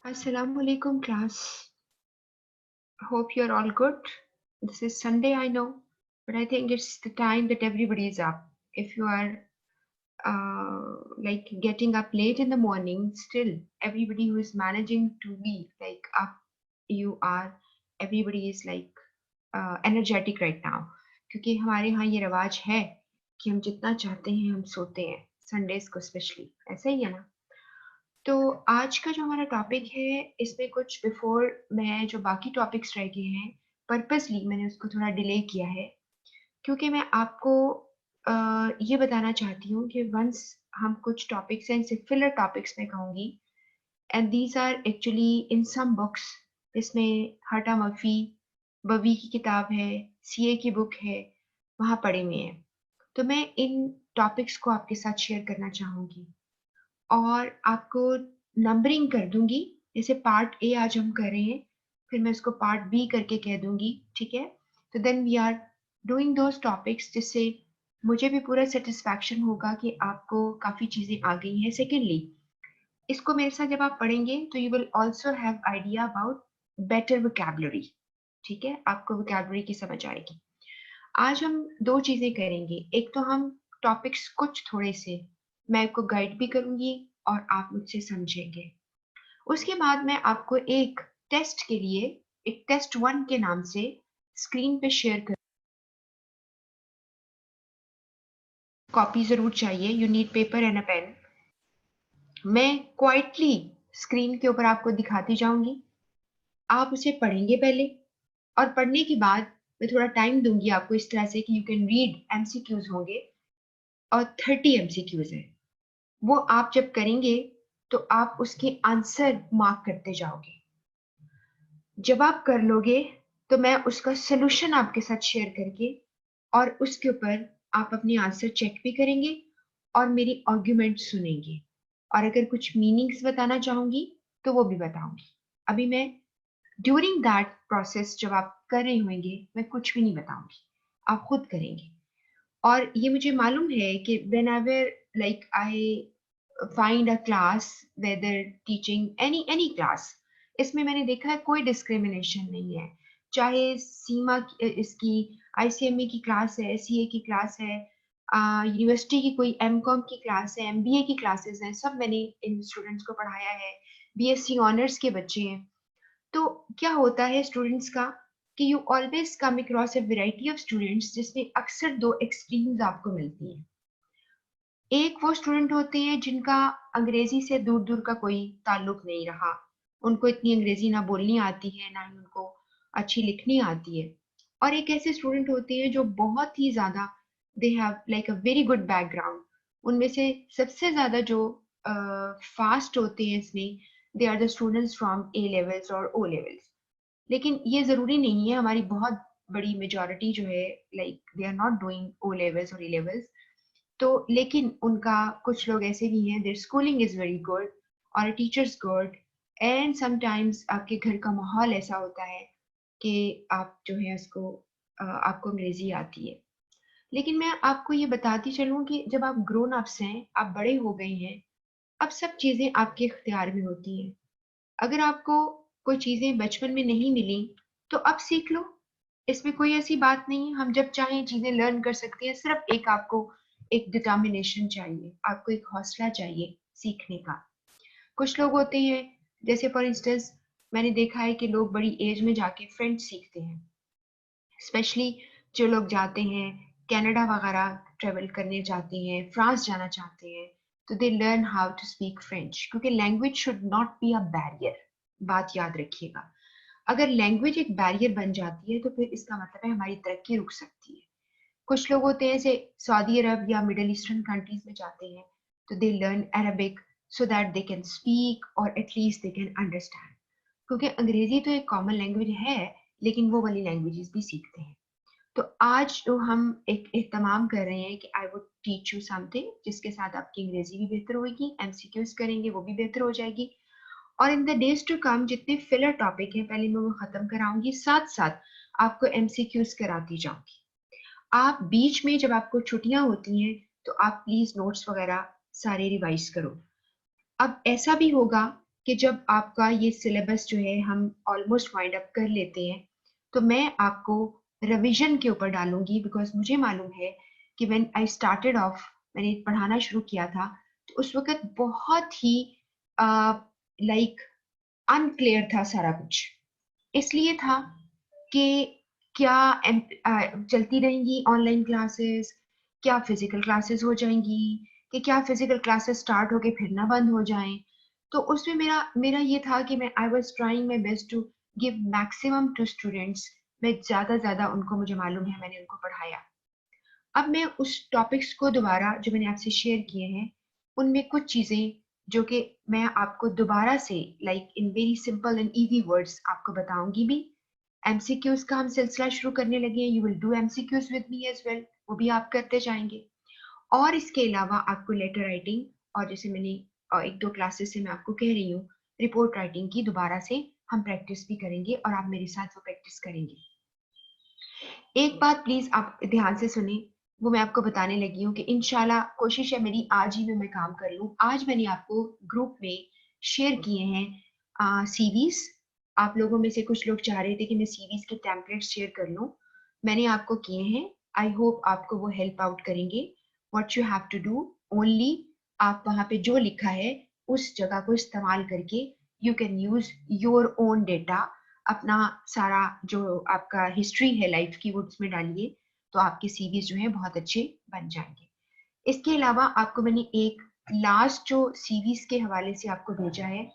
Assalamu alaikum class. Hope you're all good. This is Sunday, I know, but I think it's the time that everybody is up. If you are like getting up late in the morning, still everybody who is managing to be like up, you are, everybody is like energetic right now. क्योंकि हमारे यहाँ ये रिवाज है कि हम जितना चाहते हैं हम सोते हैं संडेज को स्पेशली ऐसा ही है ना। तो आज का जो हमारा टॉपिक है, इसमें कुछ बिफोर मैं जो बाकी टॉपिक्स रह गए हैं, पर्पसली मैंने उसको थोड़ा डिले किया है, क्योंकि मैं आपको ये बताना चाहती हूँ कि वंस हम कुछ टॉपिक्स हैं, इनसे फिलर टॉपिक्स मैं कहूँगी, and these are actually in some books, इसमें हर्टा मर्फी, बवी की किताब है, सीए की बुक है, वहाँ पढ़े हुए हैं। तो मैं इन टॉपिक्स को आपके साथ शेयर करना चाहूँगी और आपको नंबरिंग कर दूंगी। जैसे पार्ट ए आज हम कर रहे हैं, फिर मैं उसको पार्ट बी करके कह दूंगी, ठीक है। तो then we are doing those topics, जिससे मुझे भी पूरा सेटिस्फैक्शन होगा कि आपको काफ़ी चीज़ें आ गई हैं। सेकेंडली, इसको मेरे साथ जब आप पढ़ेंगे तो you will also have idea about better vocabulary, ठीक है, आपको वोकैबुलरी की समझ आएगी। आज हम दो चीज़ें करेंगे, एक तो हम टॉपिक्स कुछ थोड़े से मैं आपको गाइड भी करूंगी और आप मुझसे समझेंगे। उसके बाद मैं आपको एक टेस्ट के लिए, एक टेस्ट 1 के नाम से स्क्रीन पे शेयर कर, कॉपी जरूर चाहिए, you need paper and a pen. मैं क्वाइटली स्क्रीन के ऊपर आपको दिखाती जाऊंगी, आप उसे पढ़ेंगे पहले, और पढ़ने के बाद मैं थोड़ा टाइम दूंगी आपको इस तरह से कि यू कैन रीड, एमसीक्यूज होंगे और 30 एमसीक्यूज है। वो आप जब करेंगे तो आप उसके आंसर मार्क करते जाओगे। जब आप कर लोगे तो मैं उसका सलूशन आपके साथ शेयर करके और उसके ऊपर आप अपने आंसर चेक भी करेंगे और मेरी आर्ग्यूमेंट सुनेंगे, और अगर कुछ मीनिंग्स बताना चाहूंगी तो वो भी बताऊंगी। अभी मैं ड्यूरिंग दैट प्रोसेस जब आप कर रहे होंगे मैं कुछ भी नहीं बताऊंगी, आप खुद करेंगे। और ये मुझे मालूम है कि whenever like I find a class, whether teaching any class, इसमें मैंने देखा है कोई डिस्क्रिमिनेशन नहीं है। चाहे सीमा इसकी आईसीएमई की क्लास है, सीए की क्लास है, यूनिवर्सिटी की कोई एमकॉम की क्लास है, एमबीए की क्लासेस हैं, सब मैंने इन स्टूडेंट्स को पढ़ाया है। बीएससी ऑनर्स के बच्चे हैं। तो क्या होता है स्टूडेंट्स का कि you always come across a variety of students, जिसमें अक्सर दो एक्सट्रीम्स आपको मिलती हैं। एक वो स्टूडेंट होते हैं जिनका अंग्रेजी से दूर दूर का कोई ताल्लुक नहीं रहा, उनको इतनी अंग्रेजी ना बोलनी आती है ना ही उनको अच्छी लिखनी आती है। और एक ऐसे स्टूडेंट होते हैं जो बहुत ही ज्यादा, they have like a very good background. उनमें से सबसे ज्यादा जो फास्ट होते हैं इसमें, they are the students from A levels और ओ लेवल्स। लेकिन ये जरूरी नहीं है, हमारी बहुत बड़ी मेजोरिटी जो है like they are not doing O levels और ई लेवल्स। तो लेकिन उनका कुछ लोग ऐसे भी हैं, their schooling is very good और टीचर्स गुड, एंड समटाइम्स आपके घर का माहौल ऐसा होता है कि आप जो है उसको आपको अंग्रेजी आती है। लेकिन मैं आपको ये बताती चलूं कि जब आप ग्रोन अप्स हैं, आप बड़े हो गए हैं, अब सब चीजें आपके इख्तियार में होती हैं। अगर आपको कोई चीजें बचपन में नहीं मिली तो अब सीख लो, इसमें कोई ऐसी बात नहीं। हम जब चाहें चीजें लर्न कर सकते हैं, सिर्फ एक आपको एक डिटर्मिनेशन चाहिए, आपको एक हौसला चाहिए सीखने का। कुछ लोग होते हैं, जैसे फॉर इंस्टेंस मैंने देखा है कि लोग बड़ी एज में जाके फ्रेंच सीखते हैं, स्पेशली जो लोग जाते हैं कनाडा वगैरह, ट्रेवल करने जाते हैं, फ्रांस जाना चाहते हैं, तो they learn how to speak French, क्योंकि language should not be a barrier. बात याद रखिएगा, अगर लैंग्वेज एक बैरियर बन जाती है तो फिर इसका मतलब है हमारी तरक्की रुक सकती है। कुछ लोग होते हैं जैसे सऊदी अरब या मिडल ईस्टर्न कंट्रीज में जाते हैं, तो they learn Arabic so that they can speak और एटलीस्ट दे कैन अंडरस्टैंड, क्योंकि अंग्रेजी तो एक कॉमन लैंग्वेज है, लेकिन वो वाली लैंग्वेजेस भी सीखते हैं। तो आज जो हम एक एहतमाम कर रहे हैं कि I would teach you something, जिसके साथ आपकी अंग्रेजी भी बेहतर होगी, एमसीक्यूज करेंगे वो भी बेहतर हो जाएगी। और in the days to come जितने फिलर टॉपिक हैं पहले मैं वो खत्म कराऊंगी, साथ साथ आपको एमसीक्यूज कराती जाऊंगी। आप बीच में जब आपको छुट्टियां होती हैं तो आप प्लीज नोट्स वगैरह सारे रिवाइज करो। अब ऐसा भी होगा कि जब आपका ये सिलेबस जो है हम ऑलमोस्ट वाइंड अप कर लेते हैं, तो मैं आपको रिवीजन के ऊपर डालूंगी, बिकॉज मुझे मालूम है कि व्हेन आई स्टार्टेड ऑफ, मैंने पढ़ाना शुरू किया था, तो उस वक्त बहुत ही लाइक अनक्लियर था सारा कुछ। इसलिए था कि क्या चलती रहेंगी ऑनलाइन क्लासेस, क्या फिजिकल क्लासेस हो जाएंगी, कि क्या फिजिकल क्लासेस स्टार्ट होके फिर ना बंद हो जाएं। तो उसमें मेरा मेरा ये था कि मैं I was trying my best to give maximum to students. मैं ज्यादा ज्यादा उनको, मुझे मालूम है मैंने उनको पढ़ाया। अब मैं उस टॉपिक्स को दोबारा जो मैंने आपसे शेयर किए हैं, उनमें कुछ चीजें जो कि मैं आपको दोबारा से like in very simple and easy words आपको बताऊंगी भी। एमसीक्यूज का हम सिलसिला शुरू करने लगे हैं, you will do MCQs with me as well, वो भी आप करते जाएंगे। और इसके अलावा आपको लेटर राइटिंग, और जैसे मैंने एक दो क्लासेस से मैं आपको कह रही हूँ, रिपोर्ट राइटिंग की दोबारा से हम प्रैक्टिस भी करेंगे और आप मेरे साथ वो प्रैक्टिस करेंगे। एक बात प्लीज आप ध्यान से सुने, वो मैं आपको बताने लगी हूँ कि इंशाल्लाह कोशिश है मेरी आज ही में मैं काम कर लूँ। आज मैंने आपको ग्रुप में शेयर किए हैं सीवीज। आप लोगों में से कुछ लोग चाह रहे थे कि मैं सीवीज के टेम्पलेट शेयर कर लूँ, मैंने आपको किए हैं। आई होप आपको वो हेल्प आउट करेंगे। What you have to do only, आप वहां पे जो लिखा है उस जगह को इस्तेमाल करके you can use your own data, अपना सारा जो आपका हिस्ट्री है लाइफ की वो उसमें डालिए, तो आपके सीवीज जो है बहुत अच्छे बन जाएंगे। इसके अलावा आपको मैंने एक लास्ट जो सीवीज के हवाले से आपको भेजा है,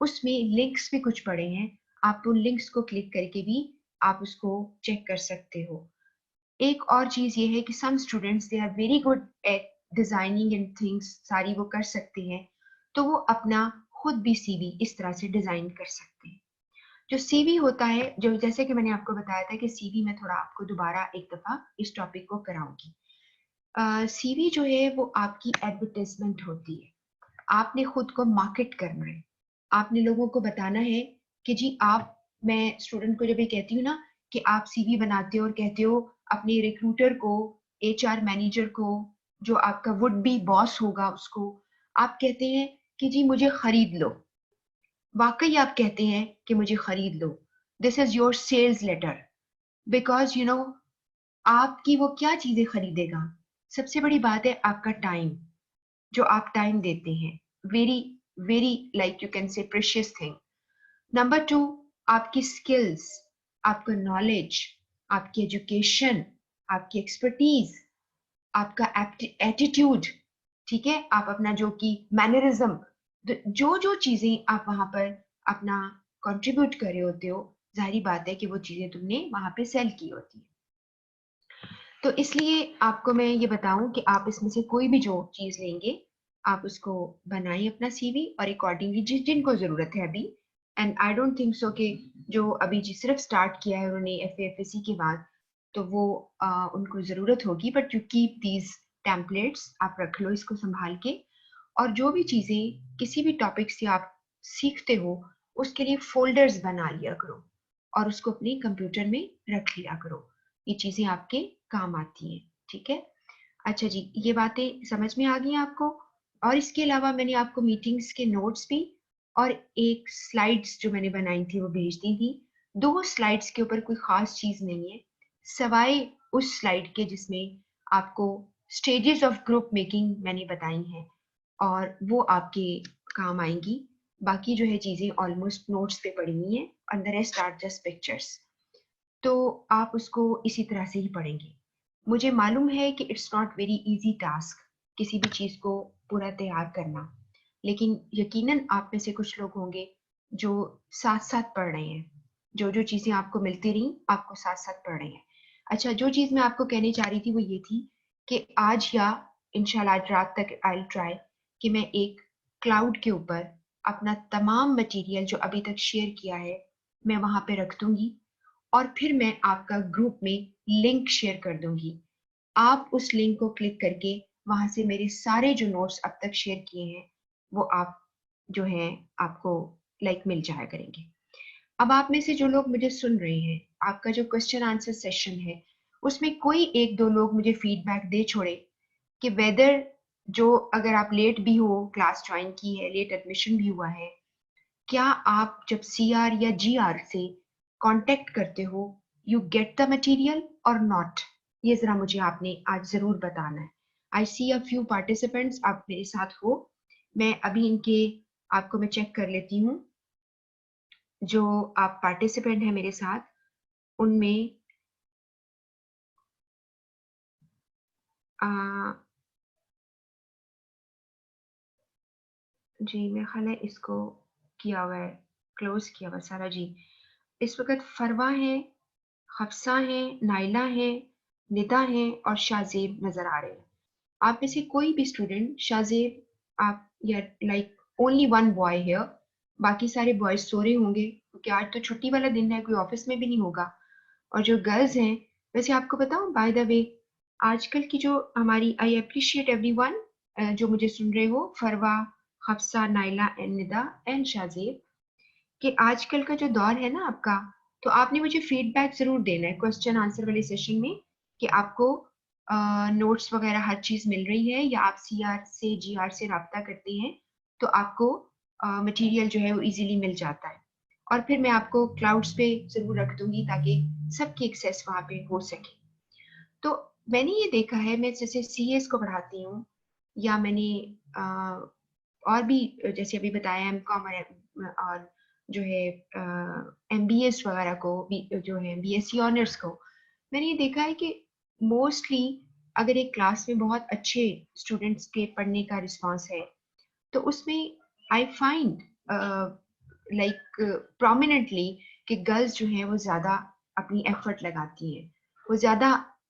उसमें लिंक्स भी कुछ पड़े हैं। आप उन लिंक्स को क्लिक करके भी आप उसको चेक कर सकते हो। एक और चीज ये है कि some students they are very good at designing and things, सारी वो कर सकते हैं, तो वो अपना खुद भी सीवी इस तरह से डिजाइन कर सकते हैं। जो सीवी होता है, जो जैसे कि मैंने आपको बताया था कि सीवी में थोड़ा आपको दोबारा एक दफा इस टॉपिक को कराऊंगी। सीवी जो है वो आपकी एडवर्टाइजमेंट होती है। आपने खुद को मार्केट करना है, आपने लोगों को बताना है कि जी आप, मैं स्टूडेंट को जब ये कहती हूँ ना कि आप सीवी बनाते हो और कहते हो अपने रिक्रूटर को, एचआर मैनेजर को, जो आपका वुड बी बॉस होगा उसको, आप कहते हैं कि जी मुझे खरीद लो। वाकई आप कहते हैं कि मुझे खरीद लो, this is your sales letter. Because you know, आपकी वो क्या चीजें खरीदेगा? सबसे बड़ी बात है आपका टाइम, जो आप टाइम देते हैं, very very like you can say precious thing. Number two, आपकी स्किल्स, आपका नॉलेज, आपकी एजुकेशन, आपकी एक्सपर्टीज, आपका एटीट्यूड, ठीक है, आप अपना जो कि मैनरिज्म, जो जो चीजें आप वहां पर अपना कंट्रीब्यूट कर रहे होते हो, जाहिर बात है कि वो चीजें तुमने वहां पे सेल की होती है। तो इसलिए आपको मैं ये बताऊं कि आप इसमें से कोई भी जो चीज लेंगे, आप उसको बनाएं अपना सीवी और अकॉर्डिंगली जिनको जरूरत है अभी। And I don't think so कि जो अभी जी सिर्फ स्टार्ट किया है उन्होंने एफएफएससी के बाद, तो वो उनको जरूरत होगी, but you keep these templates, आप रख लो इसको संभाल के। और जो भी चीजें किसी भी टॉपिक से आप सीखते हो, उसके लिए फोल्डर्स बना लिया करो और उसको अपने कंप्यूटर में रख लिया करो। ये चीजें आपके काम आती हैं, ठीक है। अच्छा जी, ये बातें समझ में आ गई आपको? और इसके अलावा मैंने आपको मीटिंग्स के नोट्स भी और एक स्लाइड्स जो मैंने बनाई थी वो भेज दी थी। दो स्लाइड्स के ऊपर कोई खास चीज नहीं है, सवाए उस स्लाइड के जिसमें आपको स्टेजेस ऑफ ग्रुप मेकिंग मैंने बताई हैं, और वो आपके काम आएंगी। बाकी जो है चीजें ऑलमोस्ट नोट्स पे पड़ी हुई हैं, and the rest are just pictures. तो आप उसको इसी तरह से ही पढ़ेंगे। मुझे मालूम है कि it's not very easy task किसी भी चीज को पूरा तैयार करना, लेकिन यकीनन आप में से कुछ लोग होंगे जो साथ साथ पढ़ रहे हैं, जो जो चीजें आपको मिलती रही आपको साथ साथ पढ़ रहे हैं। अच्छा, जो चीज मैं आपको कहने चाह रही थी वो ये थी कि आज या इंशाल्लाह आज रात तक आई ट्राई कि मैं एक क्लाउड के ऊपर अपना तमाम मटेरियल जो अभी तक शेयर किया है मैं वहां पे रख दूंगी, और फिर मैं आपका ग्रुप में लिंक शेयर कर दूंगी। आप उस लिंक को क्लिक करके वहां से मेरे सारे जो नोट्स अब तक शेयर किए हैं वो आप जो है आपको लाइक मिल जाया करेंगे। अब आप में से जो लोग मुझे सुन रहे हैं, आपका जो क्वेश्चन आंसर सेशन है उसमें कोई एक दो लोग मुझे फीडबैक दे छोड़े कि वेदर, जो अगर आप लेट भी हो क्लास ज्वाइन की है, लेट एडमिशन भी हुआ है, क्या आप जब CR या GR से कांटेक्ट करते हो, यू गेट द मटेरियल और नॉट? ये जरा मुझे आपने आज जरूर बताना है। आई सी अ फ्यू पार्टिसिपेंट्स, आप मेरे साथ हो। मैं अभी इनके आपको मैं चेक कर लेती हूँ। जो आप पार्टिसिपेंट हैं मेरे साथ, उनमें जी मेरा ख्याल है इसको किया हुआ है, क्लोज किया हुआ सारा जी। इस वक्त फरवा है, हफ्सा है, नाइला है, निदा है और शाजेब नजर आ रहे हैं। आप में से कोई भी स्टूडेंट, शाजेब आप या like only one boy here, बाकी सारे बॉयज सो रहे होंगे क्योंकि आज तो छुट्टी वाला दिन है, कोई ऑफिस में भी नहीं होगा। और जो गर्ल्स हैं, वैसे आपको बताऊं बाय द वे, आजकल की जो हमारी, आई अप्रिशिएट एवरीवन जो मुझे सुन रहे हो, फरवा, हफ्सा, नाइला एंड निदा एंड शाजेब, कि आजकल का जो दौर है ना आपका, तो आपने मुझे फीडबैक जरूर देना है क्वेश्चन आंसर वाले सेशन में कि आपको नोट्स वगैरह हर चीज मिल रही है या आप CR से GR से राब्ता करते हैं तो आपको मटेरियल जो है वो इजीली मिल जाता है। और फिर मैं आपको क्लाउड्स पे जरूर रख दूंगी ताकि सबकी एक्सेस वहां पे हो सके। तो मैंने ये देखा है, मैं जैसे CS को पढ़ाती हूँ या मैंने और भी जैसे अभी बताया MCOM और जो है MBS वगैरह को भी, जो है BSc ऑनर्स को, मैंने ये देखा है कि मोस्टली अगर एक क्लास में बहुत अच्छे स्टूडेंट्स के पढ़ने का रिस्पांस है तो उसमें आई फाइंड लाइक प्रोमिनेंटली कि गर्ल्स जो हैं वो ज्यादा अपनी एफर्ट लगाती हैं, वो ज्यादा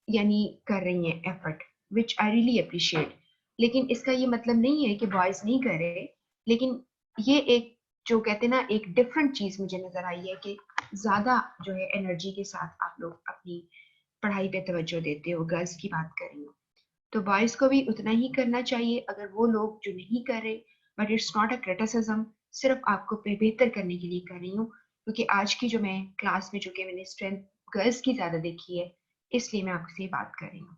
यानी कर रही हैं effort, which I really appreciate. लेकिन इसका ये मतलब नहीं है कि बॉयज नहीं कर रहे, लेकिन ये एक जो कहते हैं ना, एक डिफरेंट चीज मुझे नजर आई है कि ज्यादा जो है एनर्जी के साथ आप लोग अपनी पढ़ाई पे तवज्जो देते हो। गर्ल्स की बात कर रही हूँ, तो बॉयज को भी उतना ही करना चाहिए अगर वो लोग जो नहीं कर रहे। But it's not a criticism, सिर्फ आपको बेहतर करने के लिए कर रही हूँ क्योंकि आज की जो मैं क्लास में, जो कि मैंने स्ट्रेंथ गर्ल्स की ज्यादा देखी है, इसलिए मैं आपसे बात कर रही हूँ।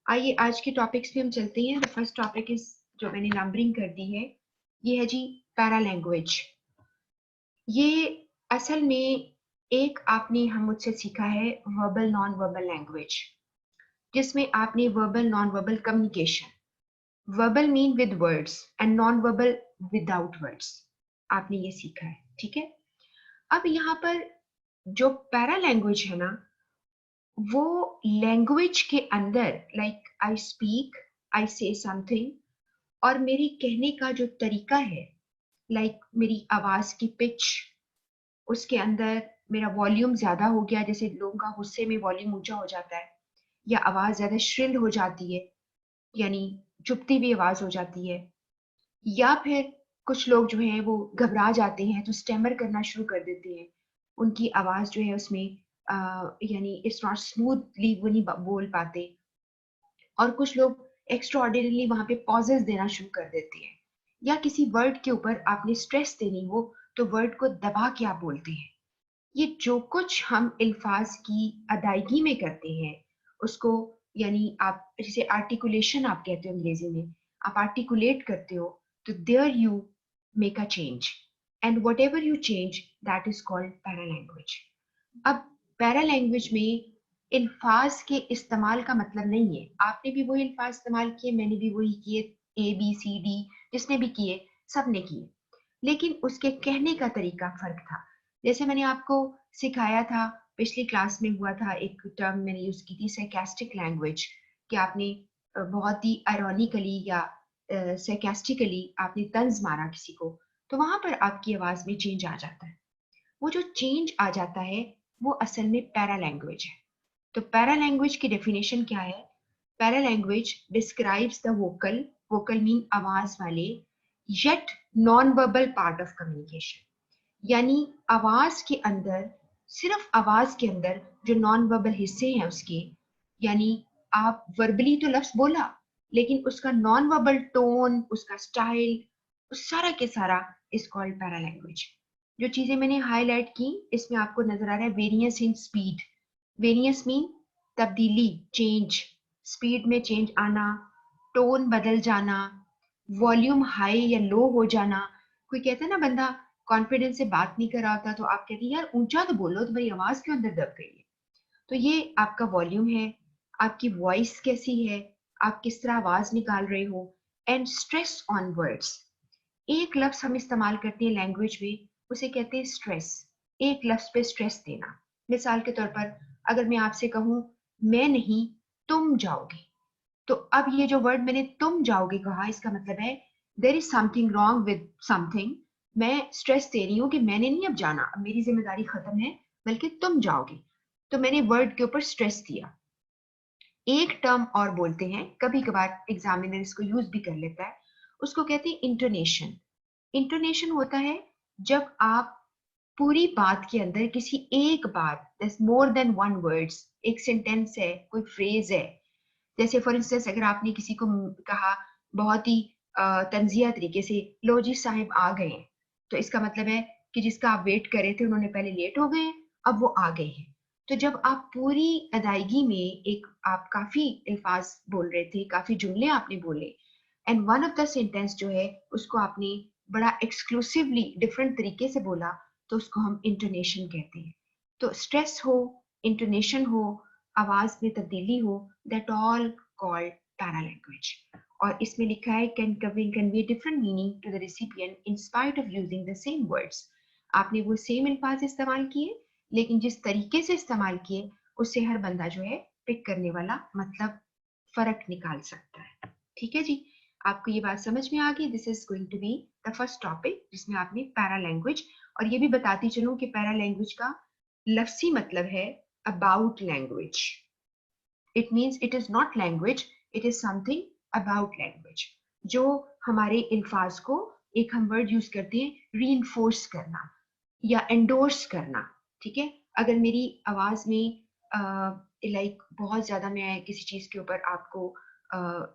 आइए आज के टॉपिक्स पे हम चलते हैं। द फर्स्ट टॉपिक इज, जो मैंने नंबरिंग कर दी है, ये है जी पैरा लैंग्वेज। ये असल में एक आपने हम मुझसे सीखा है वर्बल नॉन वर्बल लैंग्वेज, जिसमें आपने verbal non verbal communication, verbal mean with words and non verbal without words, आपने ये सीखा है, ठीक है। अब यहाँ पर जो पैरा लैंग्वेज है ना, वो लैंग्वेज के अंदर, लाइक आई स्पीक, आई से समथिंग, और मेरी कहने का जो तरीका है, लाइक मेरी आवाज की पिच, उसके अंदर मेरा वॉल्यूम ज्यादा हो गया, जैसे लोगों का गुस्से में वॉल्यूम ऊंचा हो जाता है या आवाज ज्यादा श्रिल हो जाती है, यानी चुपती हुई आवाज हो जाती है, या फिर कुछ लोग जो हैं वो घबरा जाते हैं तो स्टेमर करना शुरू कर देते हैं, उनकी आवाज जो है उसमें यानी इट्स नॉट स्मूथली, वो नहीं बोल पाते, और कुछ लोग एक्स्ट्रा ऑर्डिनरी वहां पे पॉजेस देना शुरू कर देते हैं, या किसी वर्ड के ऊपर आपने स्ट्रेस देनी हो तो वर्ड को दबा के आप बोलते हैं। ये जो कुछ हम अल्फाज की अदायगी में करते हैं उसको, यानी आप जैसे आर्टिकुलेशन आप कहते हो अंग्रेजी में, आप आर्टिकुलेट करते हो, तो there you make a change, and whatever you change that is called paralanguage. अब पैरा लैंग्वेज में अल्फाज के इस्तेमाल का मतलब नहीं है, आपने भी वही अल्फाज इस्तेमाल किए, मैंने भी वही किए, ABCD जिसने भी किए, सब ने किए, लेकिन उसके कहने का तरीका फर्क था। जैसे मैंने आपको सिखाया था, पिछली क्लास में हुआ था, एक टर्म मैंने यूज की थी sarcastic लैंग्वेज, कि आपने बहुत ही आयरॉनिकली या sarcastically आपने तंज मारा किसी को, तो वहां पर आपकी आवाज में चेंज आ जाता है। वो जो चेंज आ जाता है वो असल में पैरा लैंग्वेज है। तो पैरा लैंग्वेज की डेफिनेशन क्या है? Para language describes the vocal, vocal mean आवाज वाले, yet non verbal part of communication, यानी आवाज के अंदर, सिर्फ आवाज के अंदर जो नॉन वर्बल हिस्से हैं उसके, यानी आप वर्बली तो लफ्ज बोला लेकिन उसका नॉन वर्बल टोन, उसका स्टाइल, उस सारा के सारा इज कॉल्ड पैरा लैंग्वेज। जो चीजें मैंने हाईलाइट की, इसमें आपको नजर आ रहा है variance in speed. Variance mean तब्दीली, चेंज, स्पीड में चेंज आना, टोन बदल जाना, वॉल्यूम हाई या लो हो जाना। कोई कहता है ना बंदा कॉन्फिडेंस से बात नहीं कर रहा होता तो आप कहते हैं यार ऊंचा तो बोलो, तुम्हारी आवाज क्यों अंदर दब गई है। तो ये आपका वॉल्यूम है, आपकी वॉइस कैसी है, आप किस तरह आवाज निकाल रहे हो। एंड स्ट्रेस ऑन वर्ड्स, एक लफ्ज हम इस्तेमाल करते हैं लैंग्वेज में, उसे कहते हैं स्ट्रेस। एक लफ्ज पे स्ट्रेस देना। मिसाल के तौर पर अगर मैं आपसे कहूं मैं नहीं तुम जाओगे, तो अब ये जो वर्ड मैंने तुम जाओगे कहा, इसका मतलब है there is something wrong with something. मैं स्ट्रेस दे रही हूँ कि मैंने नहीं अब जाना, अब मेरी जिम्मेदारी खत्म है, बल्कि तुम जाओगे। तो मैंने वर्ड के ऊपर स्ट्रेस दिया। एक टर्म और बोलते हैं, कभी कभार एग्जामिनर इसको यूज भी कर लेता है, उसको कहते हैं इंटोनेशन। इंटोनेशन होता है जब आप पूरी बात के अंदर किसी एक बात, मोर देन वन वर्ड्स, एक सेंटेंस है, कोई फ्रेज है। जैसे फॉर इंस्टेंस अगर आपने किसी को कहा बहुत ही तंजिया तरीके से, लो जी साहिब आ गए हैं, तो इसका मतलब है कि जिसका आप वेट कर रहे थे उन्होंने पहले लेट हो गए हैं, अब वो आ गए हैं। तो जब आप पूरी अदायगी में एक आप काफी अल्फाज बोल रहे थे, काफी जुमले आपने बोले, and one of the sentence जो है उसको आपने बड़ा एक्सक्लूसिवली डिफरेंट तरीके से बोला, तो उसको हम इंटोनेशन कहते हैं। तो स्ट्रेस हो, इंटोनेशन हो, आवाज में तब्दीली हो, that all called paralanguage. और इसमें लिखा है can convey different meaning to the recipient in spite of using the same words. आपने वो सेम अल्फाज इस्तेमाल किए, लेकिन जिस तरीके से इस्तेमाल किए उससे हर बंदा जो है पिक करने वाला मतलब फर्क निकाल सकता है। ठीक है जी, आपको ये बात समझ में आ गई। This is going to be the first topic जिसमें आपने पैरा लैंग्वेज, और ये भी बताती चलूं कि पैरा लैंग्वेज का लफ्सी मतलब है about language. It means it is not language, it is something about language. जो हमारे अल्फाज को, एक हम वर्ड यूज करते हैं reinforce करना या endorse करना। ठीक है, अगर मेरी आवाज में लाइक बहुत ज्यादा मैं किसी चीज के ऊपर आपको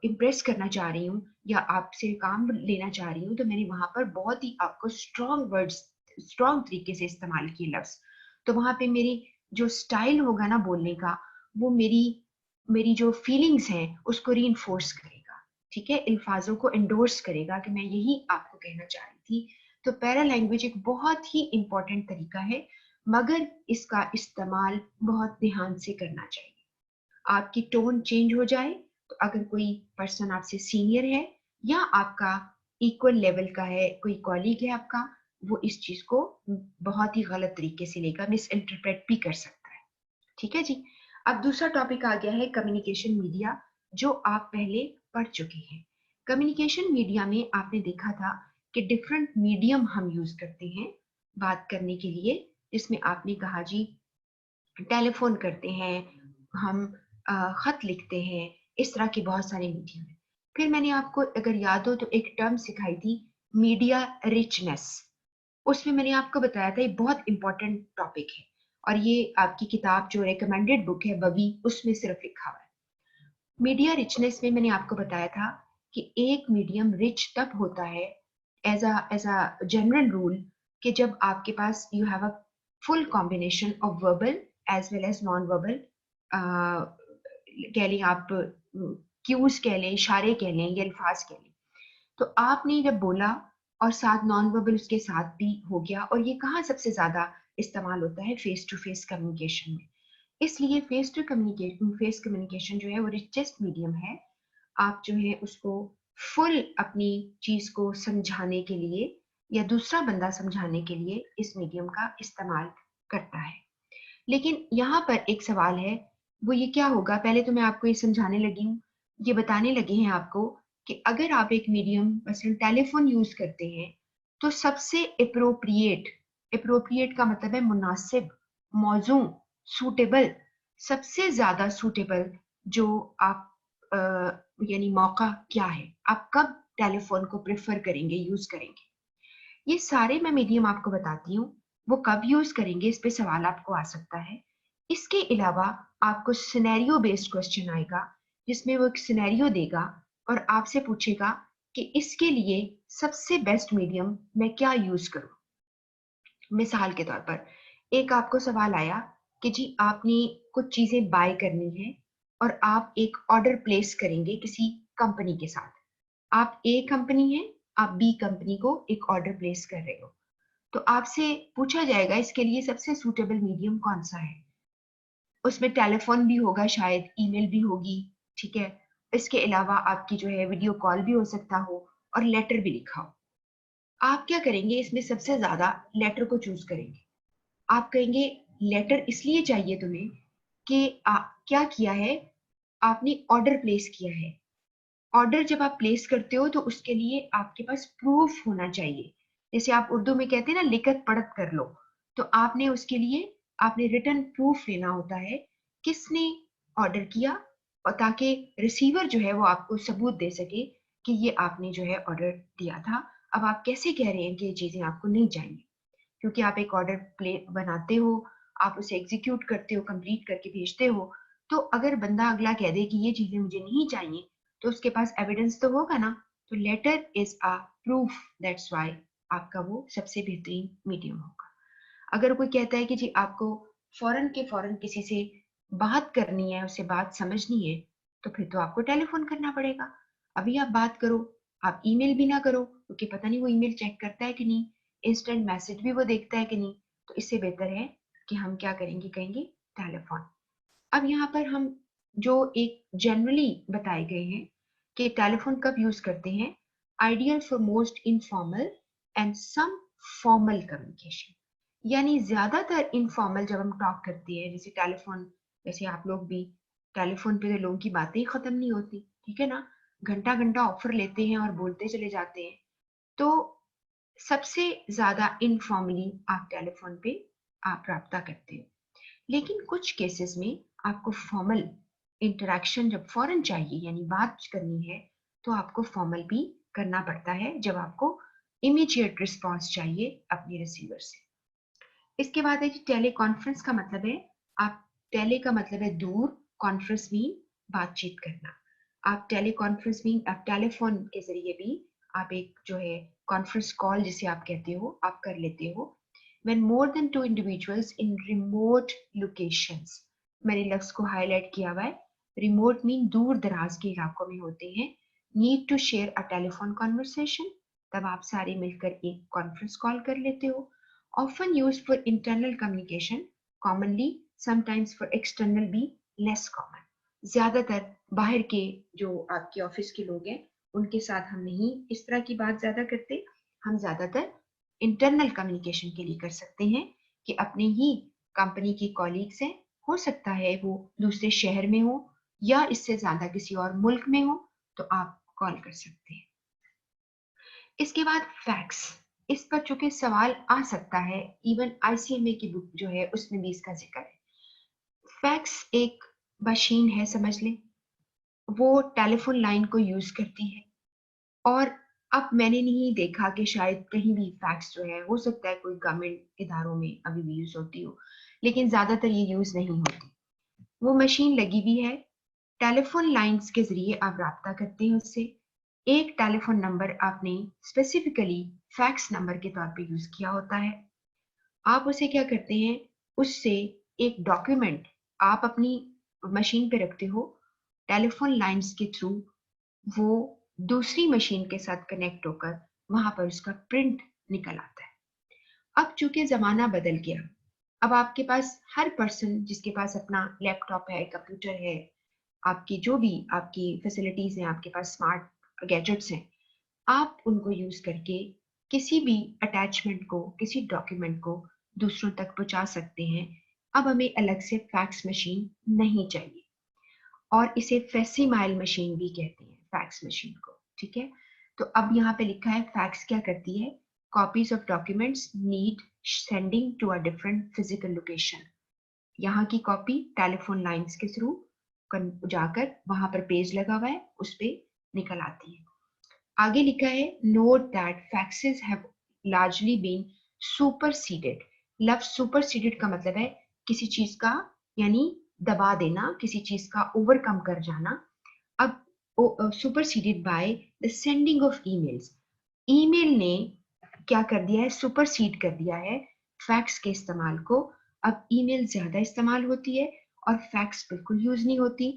इम्प्रेस करना चाह रही हूँ या आपसे काम लेना चाह रही हूँ, तो मैंने वहां पर बहुत ही आपको स्ट्रॉन्ग वर्ड्स, स्ट्रॉन्ग तरीके से इस्तेमाल किए लफ्ज। तो वहां पे मेरी जो स्टाइल होगा ना बोलने का, वो मेरी मेरी जो फीलिंग्स हैं उसको रीइंफोर्स करेगा। ठीक है, अल्फाजों को एंडोर्स करेगा कि मैं यही आपको कहना चाह रही थी। तो पैरा लैंग्वेज एक बहुत ही इंपॉर्टेंट तरीका है, मगर इसका इस्तेमाल बहुत ध्यान से करना चाहिए। आपकी टोन चेंज हो जाए, तो अगर कोई पर्सन आपसे सीनियर है या आपका इक्वल लेवल का है, कोई कॉलीग है आपका, वो इस चीज को बहुत ही गलत तरीके से लेगा, मिस इंटरप्रेट भी कर सकता है। ठीक है जी, अब दूसरा टॉपिक आ गया है कम्युनिकेशन मीडिया, जो आप पहले पढ़ चुके हैं। कम्युनिकेशन मीडिया में आपने देखा था कि डिफरेंट मीडियम हम यूज करते हैं बात करने के लिए, जिसमें आपने कहा जी टेलीफोन करते हैं हम, खत लिखते हैं, इस तरह के बहुत सारे मीडियम हैं। फिर मैंने आपको अगर याद हो तो एक टर्म सिखाई थी, मीडिया रिचनेस। उसमें मैंने आपको बताया था ये बहुत इंपॉर्टेंट टॉपिक है, और ये आपकी किताब जो रिकमेंडेड बुक है बवी, उसमें सिर्फ लिखा हुआ है। मीडिया रिचनेस में मैंने आपको बताया था कि एक मीडियम रिच तब होता है एज अ जनरल रूल, कि जब आपके पास you have a full combination of verbal as well as non verbal, कह लें आप, क्यूज कह लें, इशारे कह लें या अल्फाज कह लें। तो आपने जब बोला और साथ नॉन वर्बल उसके साथ भी हो गया, और ये कहाँ सबसे ज्यादा इस्तेमाल होता है, फेस टू फेस कम्युनिकेशन में। इसलिए फेस कम्युनिकेशन जो है वो रिचेस्ट मीडियम है। आप जो है उसको फुल अपनी चीज को समझाने के लिए या दूसरा बंदा समझाने के लिए इस मीडियम का इस्तेमाल करता है। लेकिन यहाँ पर एक सवाल है, वो ये क्या होगा, पहले तो मैं आपको ये समझाने लगी हूँ, ये बताने लगे हैं आपको कि अगर आप एक मीडियम मसलन टेलीफोन यूज करते हैं, तो सबसे अप्रोप्रिएट, अप्रोप्रिएट का मतलब है मुनासिब, मौजू, सूटेबल, सबसे ज्यादा सूटेबल जो आप यानी मौका क्या है, आप कब टेलीफोन को प्रेफर करेंगे, यूज करेंगे, ये सारे मैं मीडियम आपको बताती हूँ। वो कब यूज करेंगे इस पे सवाल आपको आ सकता है। इसके अलावा आपको सिनेरियो बेस्ड क्वेश्चन आएगा, जिसमें वो एक सिनेरियो देगा और आपसे पूछेगा कि इसके लिए सबसे बेस्ट मीडियम मैं क्या यूज करूं। मिसाल के तौर पर एक आपको सवाल आया कि जी आपने कुछ चीजें बाय करनी है और आप एक ऑर्डर प्लेस करेंगे किसी कंपनी के साथ। आप ए कंपनी है, आप बी कंपनी को एक ऑर्डर प्लेस कर रहे हो। तो आपसे पूछा जाएगा इसके लिए सबसे सूटेबल मीडियम कौन सा है। उसमें टेलीफोन भी होगा, शायद ईमेल भी होगी, ठीक है। इसके अलावा आपकी जो है वीडियो कॉल भी हो सकता हो और लेटर भी लिखा हो। आप क्या करेंगे, इसमें सबसे ज्यादा लेटर को चूज करेंगे। आप कहेंगे लेटर इसलिए चाहिए तुम्हें कि क्या किया है, आपने ऑर्डर प्लेस किया है। ऑर्डर जब आप प्लेस करते हो तो उसके लिए आपके पास प्रूफ होना चाहिए। जैसे आप उर्दू में कहते हैं ना, लिखत पढ़त कर लो, तो आपने उसके लिए आपने रिटर्न प्रूफ लेना होता है किसने ऑर्डर किया, और ताकि रिसीवर जो है वो आपको सबूत दे सके कि ये आपने जो है ऑर्डर दिया था। अब आप कैसे कह रहे हैं कि ये चीजें आपको नहीं चाहिए, क्योंकि आप एक ऑर्डर प्ले बनाते हो, आप उसे एग्जीक्यूट करते हो, कंप्लीट करके भेजते हो। तो अगर बंदा अगला कह दे कि ये चीजें मुझे नहीं चाहिए, तो उसके पास एविडेंस तो होगा ना। तो letter is a proof, that's why आपका वो सबसे बेहतरीन मीडियम होगा। अगर कोई कहता है कि जी आपको फौरन के फौरन किसी से बात करनी है, उसे बात समझनी है, तो फिर तो आपको टेलीफोन करना पड़ेगा। अभी आप बात करो, आप ईमेल भी ना करो, क्योंकि पता नहीं वो ईमेल चेक करता है कि नहीं, इंस्टेंट मैसेज भी वो देखता है कि नहीं। तो इससे बेहतर है कि हम क्या करेंगे, कहेंगे टेलीफोन। अब यहाँ पर हम जो एक जनरली बताए गए हैं कि टेलीफोन कब यूज करते हैं, ideal for most informal and some formal communication. यानी ज्यादातर इनफॉर्मल जब हम टॉक करते हैं, जैसे टेलीफोन, वैसे आप लोग भी टेलीफोन पे तो लोगों की बातें ही खत्म नहीं होती, ठीक है ना। घंटा घंटा ऑफर लेते हैं और बोलते चले जाते हैं। तो सबसे ज्यादा इनफॉर्मली आप टेलीफोन पे आप राब्ता करते हो। लेकिन कुछ केसेस में आपको फॉर्मल इंटरेक्शन जब फौरन चाहिए, यानी बात करनी है, तो आपको फॉर्मल भी करना पड़ता है, जब आपको इमीडिएट रिस्पॉन्स चाहिए अपने रिसीवर से। इसके बाद है कि टेली कॉन्फ्रेंस का मतलब है, आप टेली का मतलब है दूर, कॉन्फ्रेंस मीन बातचीत करना। आप टेली कॉन्फ्रेंस मीन आप टेलीफोन के जरिए भी आप एक जो है कॉन्फ्रेंस कॉल जिसे आप कहते हो, आप कर लेते हो। when more than two individuals in remote locations, मैंने लफ्ज को हाईलाइट किया हुआ है। रिमोट मीन दूर दराज के इलाकों में होते हैं। Need to share a telephone conversation, तब आप सारे मिलकर एक कॉन्फ्रेंस कॉल कर लेते हो। often used for internal communication, commonly sometimes for external भी less common। ज्यादातर बाहर के जो आपके ऑफिस के लोग हैं उनके साथ हम नहीं इस तरह की बात ज्यादा करते, हम ज्यादातर इंटरनल कम्युनिकेशन के लिए कर सकते हैं कि अपने ही कंपनी की कॉलीग्स हैं, हो सकता है वो दूसरे शहर में हो या इससे ज्यादा किसी और मुल्क में हो, तो आप कॉल कर सकते हैं। इसके बाद फैक्स, इस पर चूंकि सवाल आ सकता है, इवन आईसीएमए की बुक जो है उसमें भी इसका जिक्र है। फैक्स एक मशीन है, समझ लें, वो टेलीफोन लाइन को यूज करती है। और अब मैंने नहीं देखा कि शायद कहीं भी फैक्स जो है, हो सकता है कोई गवर्नमेंट इदारों में अभी भी यूज होती हो, लेकिन ज्यादातर ये यूज नहीं होती। वो मशीन लगी हुई है, टेलीफोन लाइंस के जरिए आप राब्ता करते हैं उससे। एक टेलीफोन नंबर आपने स्पेसिफिकली फैक्स नंबर के तौर पे यूज किया होता है। आप उसे क्या करते हैं, उससे एक डॉक्यूमेंट आप अपनी मशीन पे रखते हो, टेलीफोन लाइंस के थ्रू वो दूसरी मशीन के साथ कनेक्ट होकर वहां पर उसका प्रिंट निकल आता है। अब चूंकि जमाना बदल गया, अब आपके पास हर पर्सन जिसके पास अपना लैपटॉप है, कंप्यूटर है, आपकी जो भी आपकी फैसिलिटीज हैं, आपके पास स्मार्ट गैजेट्स हैं, आप उनको यूज करके किसी भी अटैचमेंट को, किसी डॉक्यूमेंट को दूसरों तक पहुंचा सकते हैं। अब हमें अलग से फैक्स मशीन नहीं चाहिए, और इसे फैक्सिमाइल मशीन भी कहते हैं, फैक्स मशीन को, ठीक है। तो अब यहाँ पे लिखा है फैक्स क्या करती है, copies of documents need sending to a different physical location. यहाँ की कॉपी टेलीफोन लाइंस के थ्रू जाकर वहां पर पेज लगा हुआ है उस पे निकल आती है। आगे लिखा है note that faxes have largely been superseded. लफ्ज सुपरसीडेड का मतलब है किसी चीज का, यानी दबा देना, किसी चीज का ओवरकम कर जाना। अब superseded by the sending of emails, email ने क्या कर दिया है, सुपरसीड कर दिया है फैक्स के इस्तेमाल को। अब ईमेल ज्यादा इस्तेमाल होती है और फैक्स बिल्कुल यूज नहीं होती,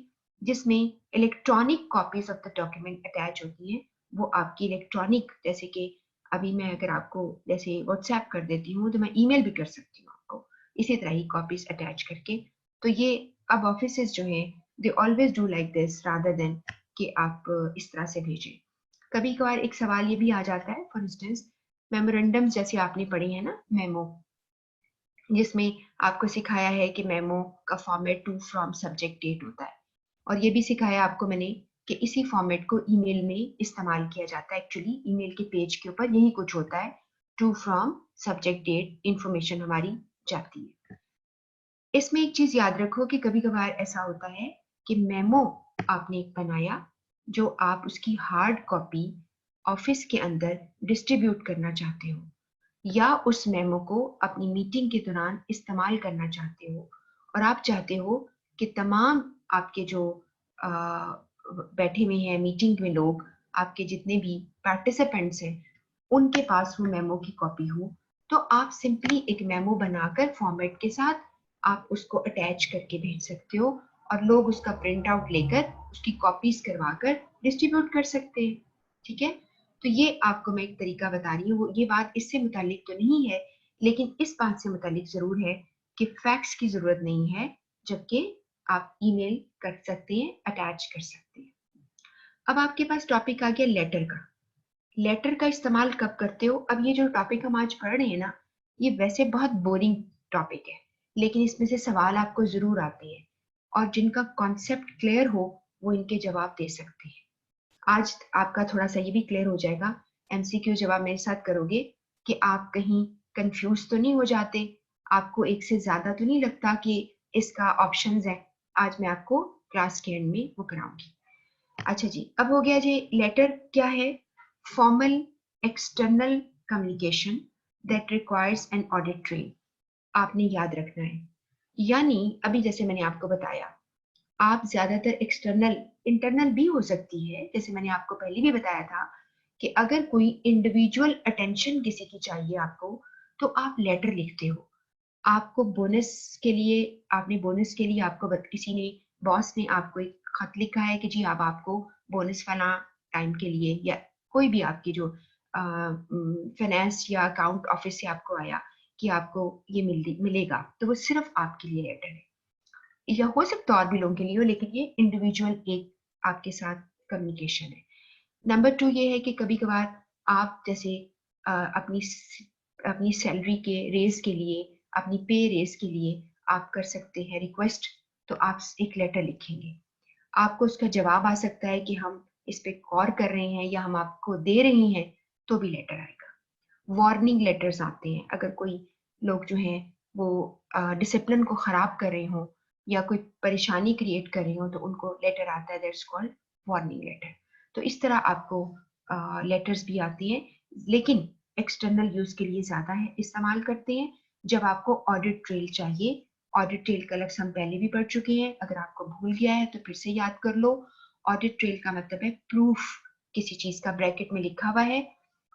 जिसमें electronic copies of the document attach होती हैं। वो आपकी इलेक्ट्रॉनिक, जैसे कि अभी मैं अगर आपको जैसे व्हाट्सएप कर देती हूँ तो मैं ईमेल भी कर सकती हूँ आपको इसी तरह ही कॉपीज अटैच करके। तो ये अब ऑफिसेज जो हैं they always do like this rather than कि आप इस तरह से भेजें। कभी कभार एक सवाल ये भी आ जाता है, फॉर इंस्टेंस मेमोरेंडम्स जैसे आपने पढ़ी है ना, मेमो, जिसमें आपको सिखाया है कि मेमो का format to from subject date होता है, और ये भी सिखाया आपको मैंने कि इसी फॉर्मेट को ईमेल में इस्तेमाल किया जाता है। एक्चुअली ईमेल के पेज के ऊपर यही कुछ होता है, to from subject date information हमारी जाती है। इसमें एक चीज याद रखो कि कभी कभार ऐसा होता है कि मेमो आपने एक बनाया जो आप उसकी हार्ड कॉपी ऑफिस के अंदर डिस्ट्रीब्यूट करना चाहते हो, या उस मेमो को अपनी मीटिंग के दौरान इस्तेमाल करना चाहते हो, और आप चाहते हो कि तमाम आपके जो आ, बैठे हुए हैं मीटिंग में लोग, आपके जितने भी पार्टिसिपेंट्स हैं, उनके पास वो मेमो की कॉपी हो, तो आप सिंपली एक मेमो बनाकर फॉर्मेट के साथ आप उसको अटैच करके भेज सकते हो, और लोग उसका प्रिंट आउट लेकर उसकी कॉपीज करवाकर डिस्ट्रीब्यूट कर सकते हैं। ठीक है, तो ये आपको मैं एक तरीका बता रही हूँ। ये बात इससे मुतालिक तो नहीं है, लेकिन इस बात से मुतालिक जरूर है कि फैक्स की जरूरत नहीं है, जबकि आप ईमेल कर सकते हैं, अटैच कर सकते हैं। अब आपके पास टॉपिक आ गया लेटर का। लेटर का इस्तेमाल कब करते हो? अब ये जो टॉपिक हम आज पढ़ रहे हैं ना, ये वैसे बहुत बोरिंग टॉपिक है, लेकिन इसमें से सवाल आपको जरूर आते हैं, और जिनका कॉन्सेप्ट क्लियर हो वो इनके जवाब दे सकते हैं। आज आपका थोड़ा सा ये भी क्लियर हो जाएगा, एमसीक्यू जब आप मेरे साथ करोगे, कि आप कहीं कंफ्यूज तो नहीं हो जाते, आपको एक से ज्यादा तो नहीं लगता कि इसका ऑप्शंस है। आज मैं आपको क्लास के एंड में वो कराऊंगी। अच्छा जी, अब हो गया जी, लेटर क्या है? Formal external communication that requires an audit trail. आपने याद रखना है, यानी अभी जैसे मैंने आपको बताया, आप ज्यादातर एक्सटर्नल, इंटरनल भी हो सकती है, जैसे मैंने आपको पहले भी बताया था कि अगर कोई इंडिविजुअल अटेंशन किसी की चाहिए आपको, तो आप लेटर लिखते हो। आपको बोनस के लिए, आपने बोनस के लिए आपको किसी ने, बॉस ने आपको एक खत लिखा है कि जी अब आपको बोनस फला टाइम के लिए, या कोई भी आपकी जो फाइनेंस या अकाउंट ऑफिस से आपको आया कि आपको ये मिलेगा, तो वो सिर्फ आपके लिए लेटर है, या हो सकता है और भी लोगों के लिए हो, लेकिन ये इंडिविजुअल एक आपके साथ कम्युनिकेशन है। नंबर टू ये है कि कभी कभार आप जैसे अपनी अपनी सैलरी के रेज के लिए, अपनी पे रेज के लिए आप कर सकते हैं रिक्वेस्ट, तो आप एक लेटर लिखेंगे। आपको उसका जवाब आ सकता है कि हम इस पे गौर कर रहे हैं या हम आपको दे रहे हैं, तो भी लेटर आएगा। वार्निंग लेटर्स आते हैं, अगर कोई लोग जो हैं वो डिसिप्लिन को खराब कर रहे हो या कोई परेशानी क्रिएट कर रहे हो, तो उनको लेटर आता है, दैट्स कॉल्ड वार्निंग लेटर। तो इस तरह आपको लेटर्स भी आती हैं, लेकिन एक्सटर्नल यूज के लिए ज्यादा है इस्तेमाल करते हैं जब आपको ऑडिट ट्रेल चाहिए। ऑडिट ट्रेल का लफ्ज हम पहले भी पढ़ चुके हैं, अगर आपको भूल गया है तो फिर से याद कर लो। ऑडिट ट्रेल का मतलब है प्रूफ, किसी चीज का ब्रैकेट में लिखा हुआ है,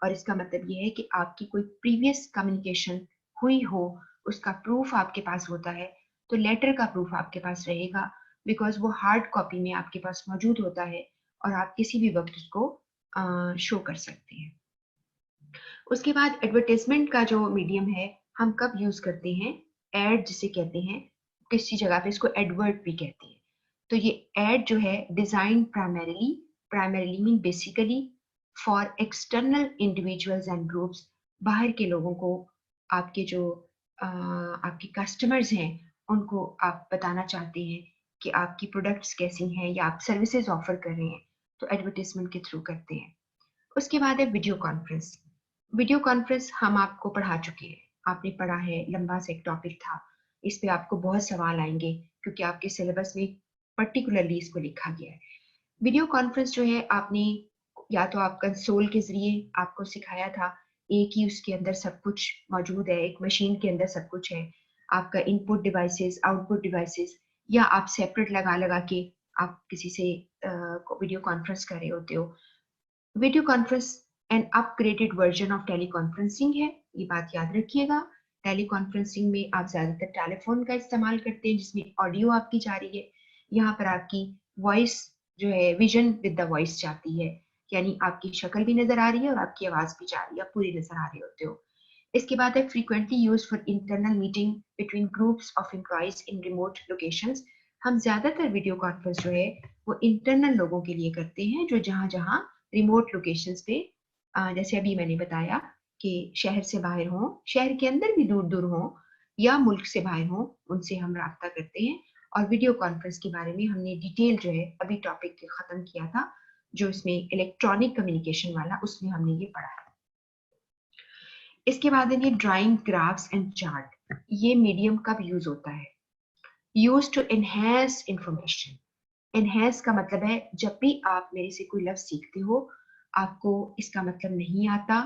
और इसका मतलब ये है कि आपकी कोई प्रीवियस कम्युनिकेशन हुई हो, उसका प्रूफ आपके पास होता है। तो लेटर का प्रूफ आपके पास रहेगा, बिकॉज वो हार्ड कॉपी में आपके पास मौजूद होता है, और आप किसी भी वक्त उसको शो कर सकते हैं। उसके बाद एडवर्टाइजमेंट का जो मीडियम है, हम कब यूज करते हैं? एड जिसे कहते हैं, किसी जगह पे इसको एडवर्ट भी कहते हैं। तो ये एड जो है, design primarily, primarily mean basically for external individuals and groups, बाहर के लोगों को, आपके जो आपके कस्टमर्स हैं उनको आप बताना चाहते हैं कि आपकी प्रोडक्ट्स कैसी हैं या आप सर्विसेज ऑफर कर रहे हैं, तो एडवर्टाइजमेंट के थ्रू करते हैं। उसके बाद है वीडियो कॉन्फ्रेंस। वीडियो कॉन्फ्रेंस हम आपको पढ़ा चुके हैं, आपने पढ़ा है, लंबा सा एक टॉपिक था, इस पे आपको बहुत सवाल आएंगे क्योंकि आपके सिलेबस में पर्टिकुलरली इसको लिखा गया है। वीडियो कॉन्फ्रेंस जो है, आपने या तो आप कंसोल के जरिए आपको सिखाया था, एक ही उसके अंदर सब कुछ मौजूद है, एक मशीन के अंदर सब कुछ है, आपका इनपुट डिवाइसेस, आउटपुट डिवाइसेस, या आप सेपरेट लगा लगा के आप किसी से वीडियो कॉन्फ्रेंस कर रहे होते हो। Video conference an upgraded version of teleconferencing है, ये बात याद रखिएगा। टेलीकॉन्फ्रेंसिंग में आप ज्यादातर टेलीफोन का इस्तेमाल करते हैं, जिसमें ऑडियो आपकी जा रही है, यहाँ पर आपकी वॉइस जो है, विजन विद द वॉइस जाती है, यानी आपकी शक्ल भी नजर आ रही है और आपकी आवाज भी जा रही है, आप पूरी नजर आ रहे होते हो। इसके बाद है frequently use for internal meeting between groups of employees in remote locations. हम ज्यादातर वीडियो कॉन्फ्रेंस जो है वो इंटरनल लोगों के लिए करते हैं जो जहां जहां रिमोट लोकेशंस पे, जैसे अभी मैंने बताया कि शहर से बाहर हो, शहर के अंदर भी दूर दूर हो या मुल्क से बाहर हो, उनसे हम राब्ता करते हैं। और वीडियो कॉन्फ्रेंस के बारे में हमने डिटेल जो है अभी टॉपिक खत्म किया था, जो इसमें इलेक्ट्रॉनिक कम्युनिकेशन वाला, उसमें हमने ये पढ़ा है। इसके बाद है ये ड्राइंग, ग्राफ्स एंड चार्ट। ये मीडियम कब यूज होता है? Use to enhance information. Enhance का मतलब है जब भी आप मेरे से कोई लफ्ज सीखते हो, आपको इसका मतलब नहीं आता,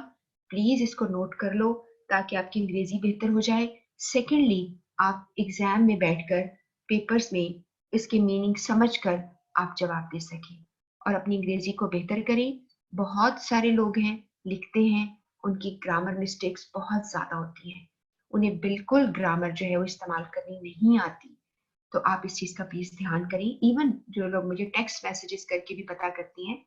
प्लीज इसको नोट कर लो ताकि आपकी अंग्रेजी बेहतर हो जाए। सेकेंडली, आप एग्जाम में बैठकर पेपर्स में इसके मीनिंग समझकर आप जवाब दे सकें और अपनी अंग्रेजी को बेहतर करें। बहुत सारे लोग हैं, लिखते हैं, उनकी ग्रामर मिस्टेक्स बहुत ज्यादा होती हैं, उन्हें बिल्कुल ग्रामर जो है वो इस्तेमाल करनी नहीं आती। तो आप इस चीज का प्लीज ध्यान करें। इवन जो लोग मुझे टेक्स्ट मैसेजेस करके भी पता करती हैं,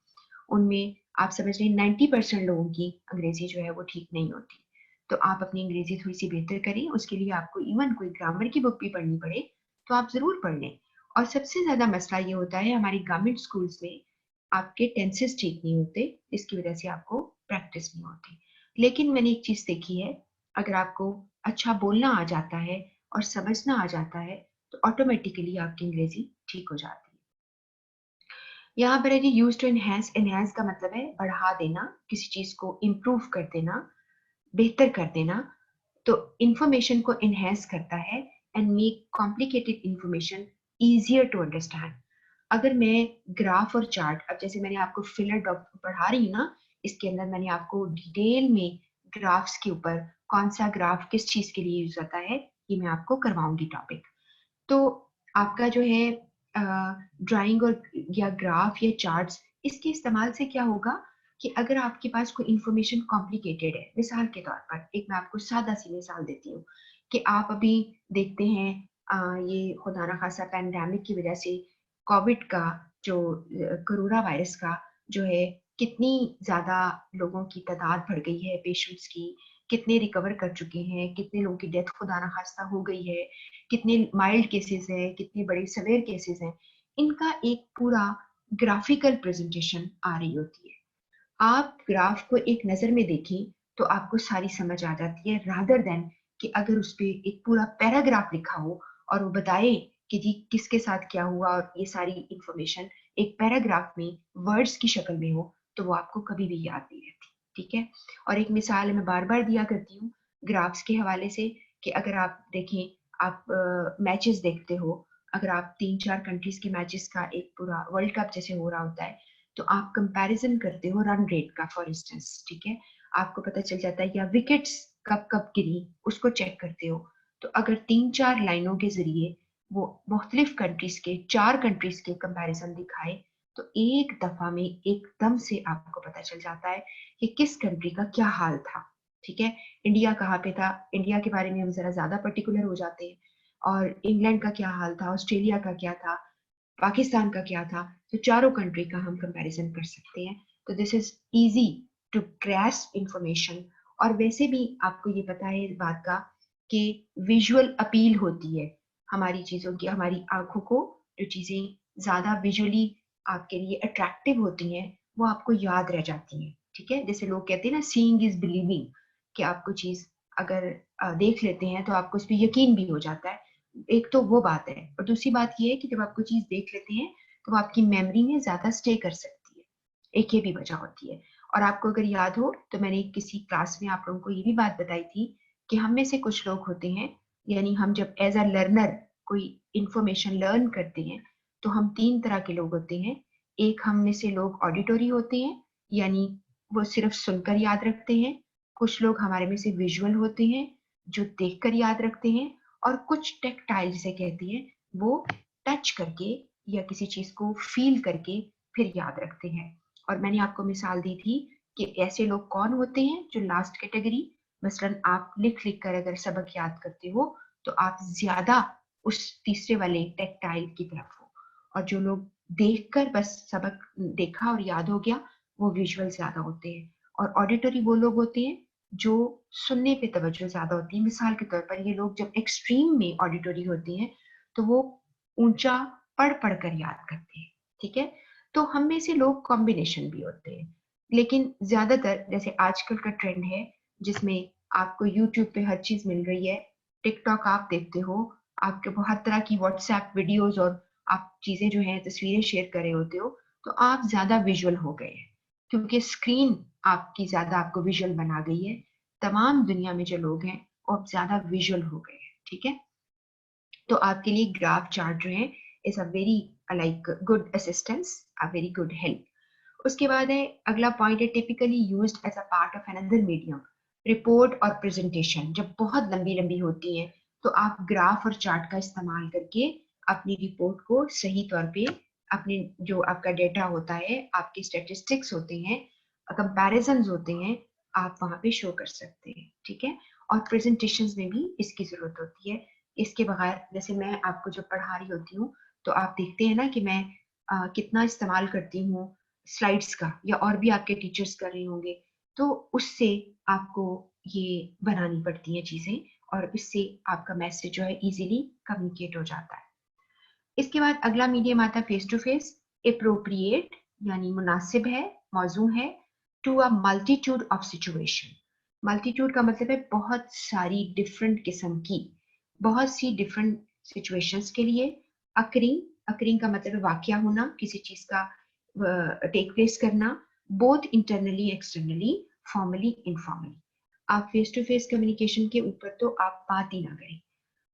उनमें आप समझ लें 90% लोगों की अंग्रेजी जो है वो ठीक नहीं होती। तो आप अपनी अंग्रेजी थोड़ी सी बेहतर करें, उसके लिए आपको इवन कोई ग्रामर की बुक भी पढ़नी पड़े तो आप जरूर पढ़ लें। और सबसे ज्यादा मसला ये होता है हमारी गवर्नमेंट स्कूल्स में, आपके टेंसेस ठीक नहीं होते, इसकी वजह से आपको प्रैक्टिस नहीं होती। लेकिन मैंने एक चीज देखी है, अगर आपको अच्छा बोलना आ जाता है और समझना आ जाता है तो ऑटोमेटिकली आपकी अंग्रेजी ठीक हो जाती है। यहाँ पर है कि यूज टू एनहेंस। एनहेंस का मतलब है बढ़ा देना, किसी चीज को इम्प्रूव कर देना, बेहतर कर देना। तो इंफॉर्मेशन को एनहेंस करता है and make complicated information easier to understand. अगर मैं ग्राफ और चार्ट, अब जैसे मैंने आपको फिलर डॉक्टर पढ़ा रही हूँ ना, इसके अंदर मैंने आपको डिटेल में ग्राफ्स के ऊपर कौन सा ग्राफ किस चीज के लिए यूज होता है ये मैं आपको करवाऊंगी टॉपिक। तो आपका जो है ड्राइंग और या ग्राफ या चार्ट्स, इसके इस्तेमाल से क्या होगा कि अगर आपके पास कोई इंफॉर्मेशन कॉम्प्लिकेटेड है, मिसाल के तौर पर एक मैं आपको सादा सी मिसाल देती हूँ कि आप अभी देखते हैं ये खुदा ना खासा पैंडेमिक की वजह से कोविड का जो कोरोना वायरस का जो है कितनी ज्यादा लोगों की तादाद बढ़ गई है, पेशेंट्स की, कितने रिकवर कर चुके हैं, कितने लोगों की डेथ खुदा ना खास्ता हो गई है, कितने माइल्ड केसेस हैं, कितने बड़े सवेयर केसेस हैं, इनका एक पूरा ग्राफिकल प्रेजेंटेशन आ रही होती है। आप ग्राफ को एक नजर में देखें तो आपको सारी समझ आ जाती है, रादर देन कि अगर उस पे एक पूरा पैराग्राफ लिखा हो और वो बताए कि जी किसके साथ क्या हुआ और ये सारी इंफॉर्मेशन एक पैराग्राफ में वर्ड्स की शक्ल में हो, तो वो आपको कभी भी याद नहीं रहती। ठीक है। और एक मिसाल मैं बार बार दिया करती हूँ ग्राफ्स के हवाले से, कि अगर आप देखें, आप मैचेस देखते हो, अगर आप 3-4 कंट्रीज के मैचेस का एक पूरा वर्ल्ड कप जैसे हो रहा होता है, तो आप कंपैरिजन करते हो रन रेट का फॉर इंस्टेंस, ठीक है, आपको पता चल जाता है, या विकेट्स कब कब गिरी उसको चेक करते हो। तो अगर 3-4 लाइनों के जरिए वो मुख्तलिफ कंट्रीज के, 4 कंट्रीज के कंपैरिजन दिखाए, तो एक दफा में एकदम से आपको पता चल जाता है कि किस कंट्री का क्या हाल था। ठीक है, इंडिया कहाँ पे था, इंडिया के बारे में हम जरा ज्यादा पर्टिकुलर हो जाते हैं, और इंग्लैंड का क्या हाल था, ऑस्ट्रेलिया का क्या था, पाकिस्तान का क्या था, तो चारों कंट्री का हम कंपैरिजन कर सकते हैं। तो this is easy to grasp information. और वैसे भी आपको ये पता है इस बात का कि विजुअल अपील होती है हमारी चीजों की, हमारी आंखों को जो चीजें ज्यादा विजुअली आपके लिए अट्रैक्टिव होती हैं वो आपको याद रह जाती हैं। ठीक है, जैसे लोग कहते हैं ना, सीइंग इज बिलीविंग, कि आपको चीज अगर देख लेते हैं तो आपको उस पर यकीन भी हो जाता है। एक तो वो बात है, और दूसरी बात ये है कि जब आपको चीज देख लेते हैं तो वो आपकी मेमोरी में ज्यादा स्टे कर सकती है, एक ये भी वजह होती है। और आपको अगर याद हो तो मैंने किसी क्लास में आप लोगों को ये भी बात बताई थी कि हम में से कुछ लोग होते हैं, यानी हम जब एज अ लर्नर कोई इंफॉर्मेशन लर्न करते हैं तो हम 3 तरह के लोग होते हैं। एक हम में से लोग ऑडिटोरी होते हैं, यानी वो सिर्फ सुनकर याद रखते हैं। कुछ लोग हमारे में से विजुअल होते हैं, जो देखकर याद रखते हैं। और कुछ टेक्टाइल जिसे कहते हैं, वो टच करके या किसी चीज को फील करके फिर याद रखते हैं। और मैंने आपको मिसाल दी थी कि ऐसे लोग कौन होते हैं जो लास्ट कैटेगरी, मसलन आप लिख लिख कर अगर सबक याद करते हो तो आप ज्यादा उस तीसरे वाले टेक्टाइल की तरफ हो। और जो लोग देखकर बस सबक देखा और याद हो गया, वो विजुअल ज्यादा होते हैं, और ऑडिटरी वो लोग होते हैं जो सुनने पे तवज्जो ज्यादा होती है। मिसाल के तौर पर ये लोग जब एक्सट्रीम में ऑडिटरी होते हैं तो वो ऊंचा पढ़ पढ़ कर याद करते हैं, ठीक है। तो हम में से लोग कॉम्बिनेशन भी होते हैं, लेकिन ज्यादातर जैसे आजकल का ट्रेंड है जिसमें आपको यूट्यूब पे हर चीज मिल रही है, टिकटॉक आप देखते हो, आपके बहुत तरह की व्हाट्सएप वीडियोस और आप चीजें जो है तस्वीरें शेयर कर रहे होते हो, तो आप ज्यादा विजुअल हो गए हैं, क्योंकि स्क्रीन आपकी ज्यादा आपको विजुअल बना गई है। तमाम दुनिया में जो लोग हैं वो अब ज्यादा विजुअल हो गए हैं, ठीक है। तो आपके लिए ग्राफ चार्ट जो है is a very like good assistance, a very good help. उसके बाद है अगला पॉइंट है typically used as a part of another medium. Report और प्रेजेंटेशन जब बहुत लंबी लंबी होती हैं तो आप ग्राफ और चार्ट का इस्तेमाल करके अपनी रिपोर्ट को सही तौर पे, अपने जो आपका डेटा होता है, आपके स्टेटिस्टिक्स होते हैं, कंपैरिजंस होते हैं, आप वहां पे शो कर सकते हैं, ठीक है। और प्रेजेंटेशंस में भी इसकी जरूरत होती है। इसके बगैर जैसे मैं आपको जब पढ़ा रही होती हूँ तो आप देखते हैं ना कि मैं कितना इस्तेमाल करती हूँ स्लाइड्स का, या और भी आपके टीचर्स कर रहे होंगे, तो उससे आपको ये बनानी पड़ती हैं चीजें, और इससे आपका मैसेज जो है इजीली कम्युनिकेट हो जाता है। इसके बाद अगला मीडियम आता है फेस टू फेस। अप्रोप्रिएट यानी मुनासिब है, मौजू है, to a multitude of situation. Multitude का मतलब है बहुत सारी डिफरेंट किस्म की, बहुत सी डिफरेंट सिचुएशंस के लिए। अकरिंग, अकरिंग का मतलब है वाकया होना, किसी चीज का टेक प्लेस करना, both internally externally, formally informally. आप फेस टू फेस कम्युनिकेशन के ऊपर तो आप बात ही ना करें,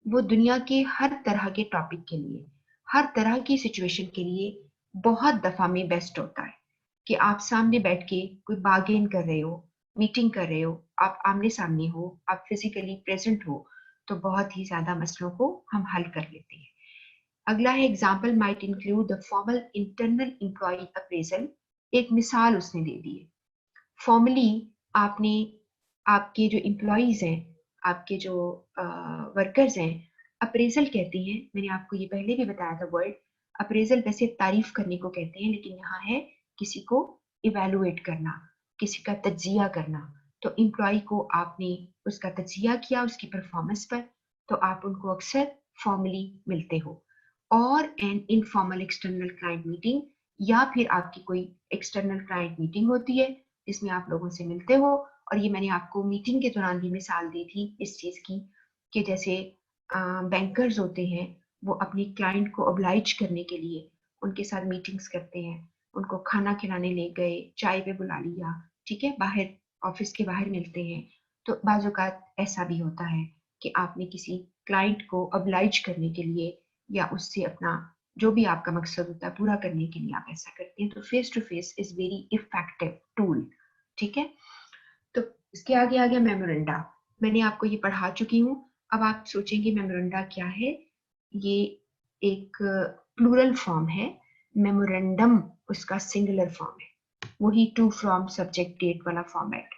वो दुनिया के हर तरह के टॉपिक के लिए, हर तरह की सिचुएशन के लिए बहुत दफा में बेस्ट होता है कि आप सामने बैठ के कोई बार्गेन कर रहे हो, मीटिंग कर रहे हो, आप आमने सामने हो, आप फिजिकली प्रेजेंट हो, तो बहुत ही ज्यादा मसलों को हम हल कर लेते हैं। अगला है example might include the formal internal employee appraisal. एक मिसाल उसने दे दी है। फॉर्मली आपने, आपके जो एम्प्लॉयज हैं, आपके जो वर्कर्स हैं, अप्रेजल कहते हैं, मैंने आपको ये पहले भी बताया था वर्ड। अप्रेजल वैसे तारीफ करने को कहते हैं, लेकिन यहाँ है किसी को इवेलुएट करना, किसी का तज्जिया करना। तो एम्प्लॉय को आपने उसका तज्जिया किया उसकी परफॉर्मेंस पर, तो आप उनको अक्सर फॉर्मली मिलते हो। और an informal external client meeting, या फिर आपकी कोई एक्सटर्नल क्लाइंट मीटिंग होती है जिसमें आप लोगों से मिलते हो। और ये मैंने आपको मीटिंग के दौरान भी मिसाल दी थी इस चीज की, कि जैसे बैंकर्स होते हैं, वो अपनी क्लाइंट को ऑब्लाइज करने के लिए उनके साथ मीटिंग्स करते हैं, उनको खाना खिलाने ले गए, चाय पे बुला लिया, ठीक है, बाहर ऑफिस के बाहर मिलते हैं। तो बाज़ औक़ात ऐसा भी होता है कि आपने किसी क्लाइंट को ऑब्लाइज करने के लिए, या उससे अपना जो भी आपका मकसद होता है पूरा करने के लिए आप ऐसा करते हैं। तो face to face is very effective tool, ठीक है। तो इसके आगे आ गया मेमोरेंडा। मैंने आपको ये पढ़ा चुकी हूँ। अब आप सोचेंगे मेमोरेंडा क्या है। ये एक प्लूरल फॉर्म है, मेमोरेंडम उसका सिंगुलर फॉर्म है, वही टू फ्रॉम सब्जेक्ट डेट वाला फॉर्मेट।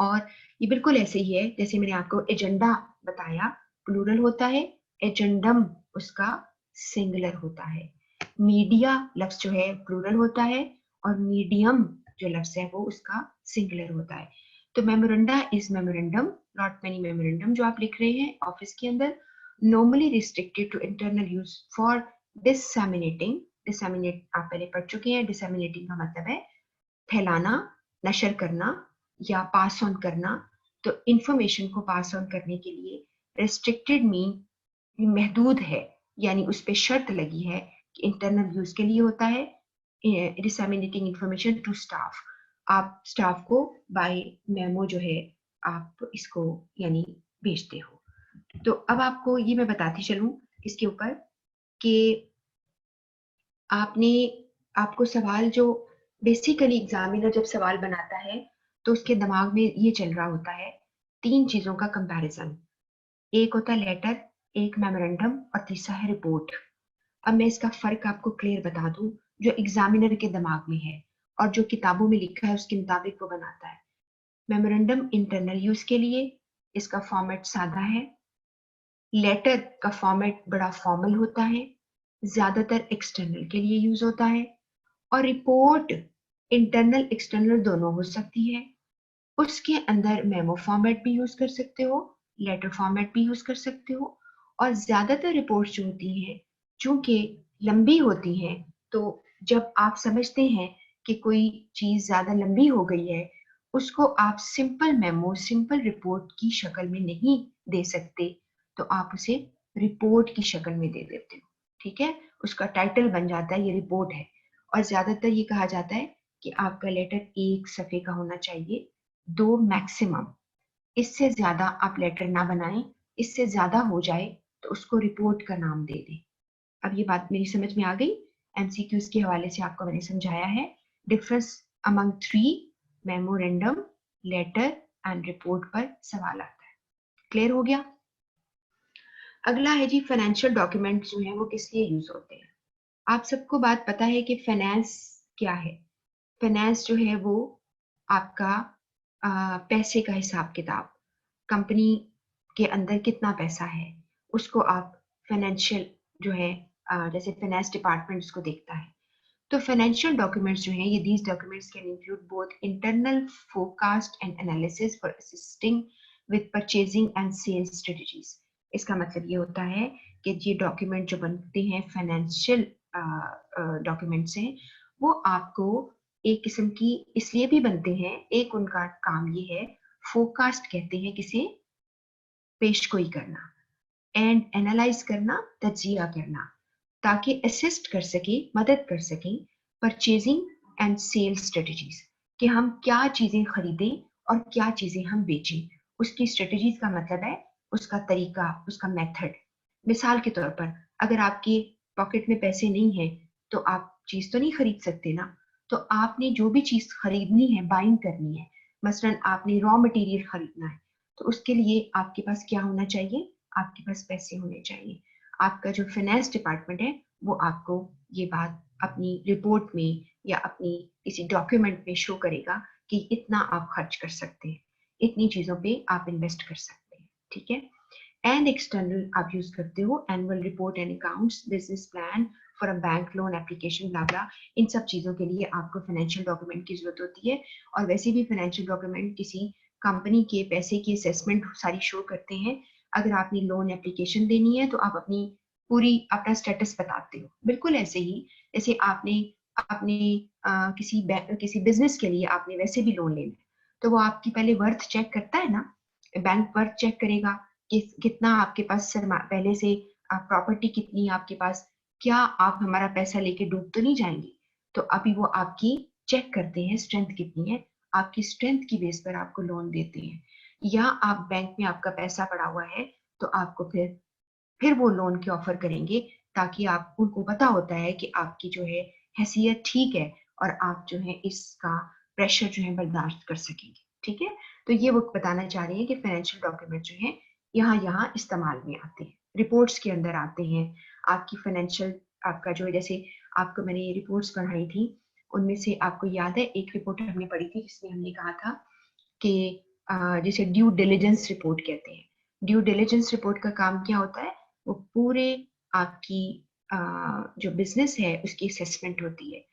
और ये बिल्कुल ऐसे ही है जैसे मैंने आपको एजेंडा बताया, प्लूरल होता है, एजेंडम उसका सिंगुलर होता है। मीडिया लफ्ज जो है प्लूरल होता है, और मीडियम जो लफ्ज है वो उसका सिंगुलर होता है। तो memoranda is memorandum, not many memorandum जो आप लिख रहे हैं ऑफिस के अंदर, normally restricted to internal use for disseminating. Disseminate आप पहले पढ़ चुके हैं, डिसैमिनेटिंग का मतलब है फैलाना, नशर करना या पास ऑन करना। तो इंफॉर्मेशन को पास ऑन करने के लिए रेस्ट्रिक्टेड मीन महदूद है, यानी उस पर शर्त लगी है कि इंटरनल यूज के लिए होता है। डिसैमिनेटिंग इंफॉर्मेशन टू स्टाफ, आप स्टाफ को बाय मेमो जो है आप इसको यानी भेजते हो। तो अब आपको ये मैं बताती चलूं इसके ऊपर कि आपने, आपको सवाल जो बेसिकली एग्जामिनर जब सवाल बनाता है तो उसके दिमाग में ये चल रहा होता है, तीन चीजों का कंपैरिजन। एक होता है लेटर, एक मेमोरेंडम, और तीसरा है रिपोर्ट। अब मैं इसका फर्क आपको क्लियर बता दूं, जो एग्जामिनर के दिमाग में है और जो किताबों में लिखा है उसके मुताबिक वो बनाता है। मेमोरेंडम इंटरनल यूज के लिए, इसका फॉर्मेट सादा है। लेटर का फॉर्मेट बड़ा फॉर्मल होता है, ज्यादातर एक्सटर्नल के लिए यूज होता है। और रिपोर्ट इंटरनल एक्सटर्नल दोनों हो सकती है। उसके अंदर मेमो फॉर्मेट भी यूज कर सकते हो, लेटर फॉर्मेट भी यूज कर सकते हो। और ज्यादातर रिपोर्ट्स जो होती हैं चूंकि लंबी होती हैं, तो जब आप समझते हैं कि कोई चीज ज्यादा लंबी हो गई है, उसको आप सिंपल मेमो सिंपल रिपोर्ट की शक्ल में नहीं दे सकते, तो आप उसे रिपोर्ट की शक्ल में दे देते हो। ठीक है, उसका टाइटल बन जाता है ये रिपोर्ट है। और ज्यादातर ये कहा जाता है कि आपका लेटर 1 सफ़े का होना चाहिए, 2 मैक्सिमम। इससे ज्यादा आप लेटर ना बनाएं। इससे ज्यादा हो जाए तो उसको रिपोर्ट का नाम दे दें। अब ये बात मेरी समझ में आ गई। एमसीक्यूज के हवाले से आपको मैंने समझाया है difference among 3 memorandum, letter and report पर सवाल आता है। क्लियर हो गया? अगला है जी फाइनेंशियल डॉक्यूमेंट जो है वो किस लिए यूज होते हैं। आप सबको बात पता है कि फाइनेंस क्या है। फाइनेंस जो है वो आपका पैसे का हिसाब किताब, कंपनी के अंदर कितना पैसा है, उसको आप फाइनेंशियल जो है जैसे फाइनेंस डिपार्टमेंट उसको देखता है। तो फाइनेंशियल डॉक्यूमेंट्स जो हैं ये these documents can include both internal forecast and analysis for assisting with purchasing and sales strategies. इसका मतलब ये होता है कि ये डॉक्यूमेंट जो बनते हैं फाइनेंशियल डॉक्यूमेंट्स हैं, वो आपको एक किस्म की इसलिए भी बनते हैं, एक उनका काम ये है, फोरकास्ट कहते हैं किसे, पेशगोई करना, एंड एनालाइज करना, तजिया करना, ताकि असिस्ट कर सके, मदद कर सकें परचेजिंग एंड सेल स्ट्रेटजीज, कि हम क्या चीजें खरीदें और क्या चीजें हम बेचें। उसकी स्ट्रेटजीज का मतलब है उसका तरीका, उसका मेथड। मिसाल के तौर पर अगर आपके पॉकेट में पैसे नहीं है तो आप चीज तो नहीं खरीद सकते ना। तो आपने जो भी चीज खरीदनी है, बाइंग करनी है, मसलन आपने रॉ मटेरियल खरीदना है, तो उसके लिए आपके पास क्या होना चाहिए? आपके पास पैसे होने चाहिए। आपका जो फाइनेंस डिपार्टमेंट है वो आपको ये बात अपनी रिपोर्ट में या अपनी किसी डॉक्यूमेंट में शो करेगा कि इतना आप खर्च कर सकते हैं, इतनी चीजों पे आप इन्वेस्ट कर सकते हैं। ठीक है। एंड एक्सटर्नल आप यूज करते हो annual report and accounts, business plan for a bank loan application, blah. इन सब चीजों के लिए आपको फाइनेंशियल डॉक्यूमेंट की जरूरत होती है। और वैसे भी फाइनेंशियल डॉक्यूमेंट किसी कंपनी के पैसे की असेसमेंट सारी शो करते हैं। अगर आपने लोन एप्लीकेशन देनी है तो आप अपनी पूरी अपना स्टेटस बताते हो, बिल्कुल ऐसे ही जैसे आपने अपने किसी बिजनेस के लिए आपने वैसे भी लोन लेना है, तो वो आपकी पहले वर्थ चेक करता है ना। बैंक वर्थ चेक करेगा कि कितना आपके पास पहले से प्रॉपर्टी कितनी है आपके पास, क्या आप हमारा पैसा लेके डूब तो नहीं जाएंगे। तो अभी वो आपकी चेक करते हैं स्ट्रेंथ कितनी है, आपकी स्ट्रेंथ की बेस पर आपको लोन देते हैं। या आप बैंक में आपका पैसा पड़ा हुआ है तो आपको फिर वो लोन के ऑफर करेंगे, ताकि आप उनको पता होता है कि आपकी जो है हैसियत ठीक है और आप जो है इसका प्रेशर जो है बर्दाश्त कर सकेंगे। ठीक है। तो ये वो बताना चाह रही है कि फाइनेंशियल डॉक्यूमेंट जो है यहाँ यहाँ इस्तेमाल में आते हैं, रिपोर्ट्स के अंदर आते हैं। आपकी फाइनेंशियल आपका जो है, जैसे आपको मैंने ये रिपोर्ट्स पढ़ाई थी, उनमें से आपको याद है एक रिपोर्ट हमने पढ़ी थी जिसमें हमने कहा था कि जिसे ड्यू डिलिजेंस रिपोर्ट कहते हैं। ड्यू डिलिजेंस रिपोर्ट का काम क्या होता है? वो पूरे आपकी जो बिजनेस है उसकी असेसमेंट होती है,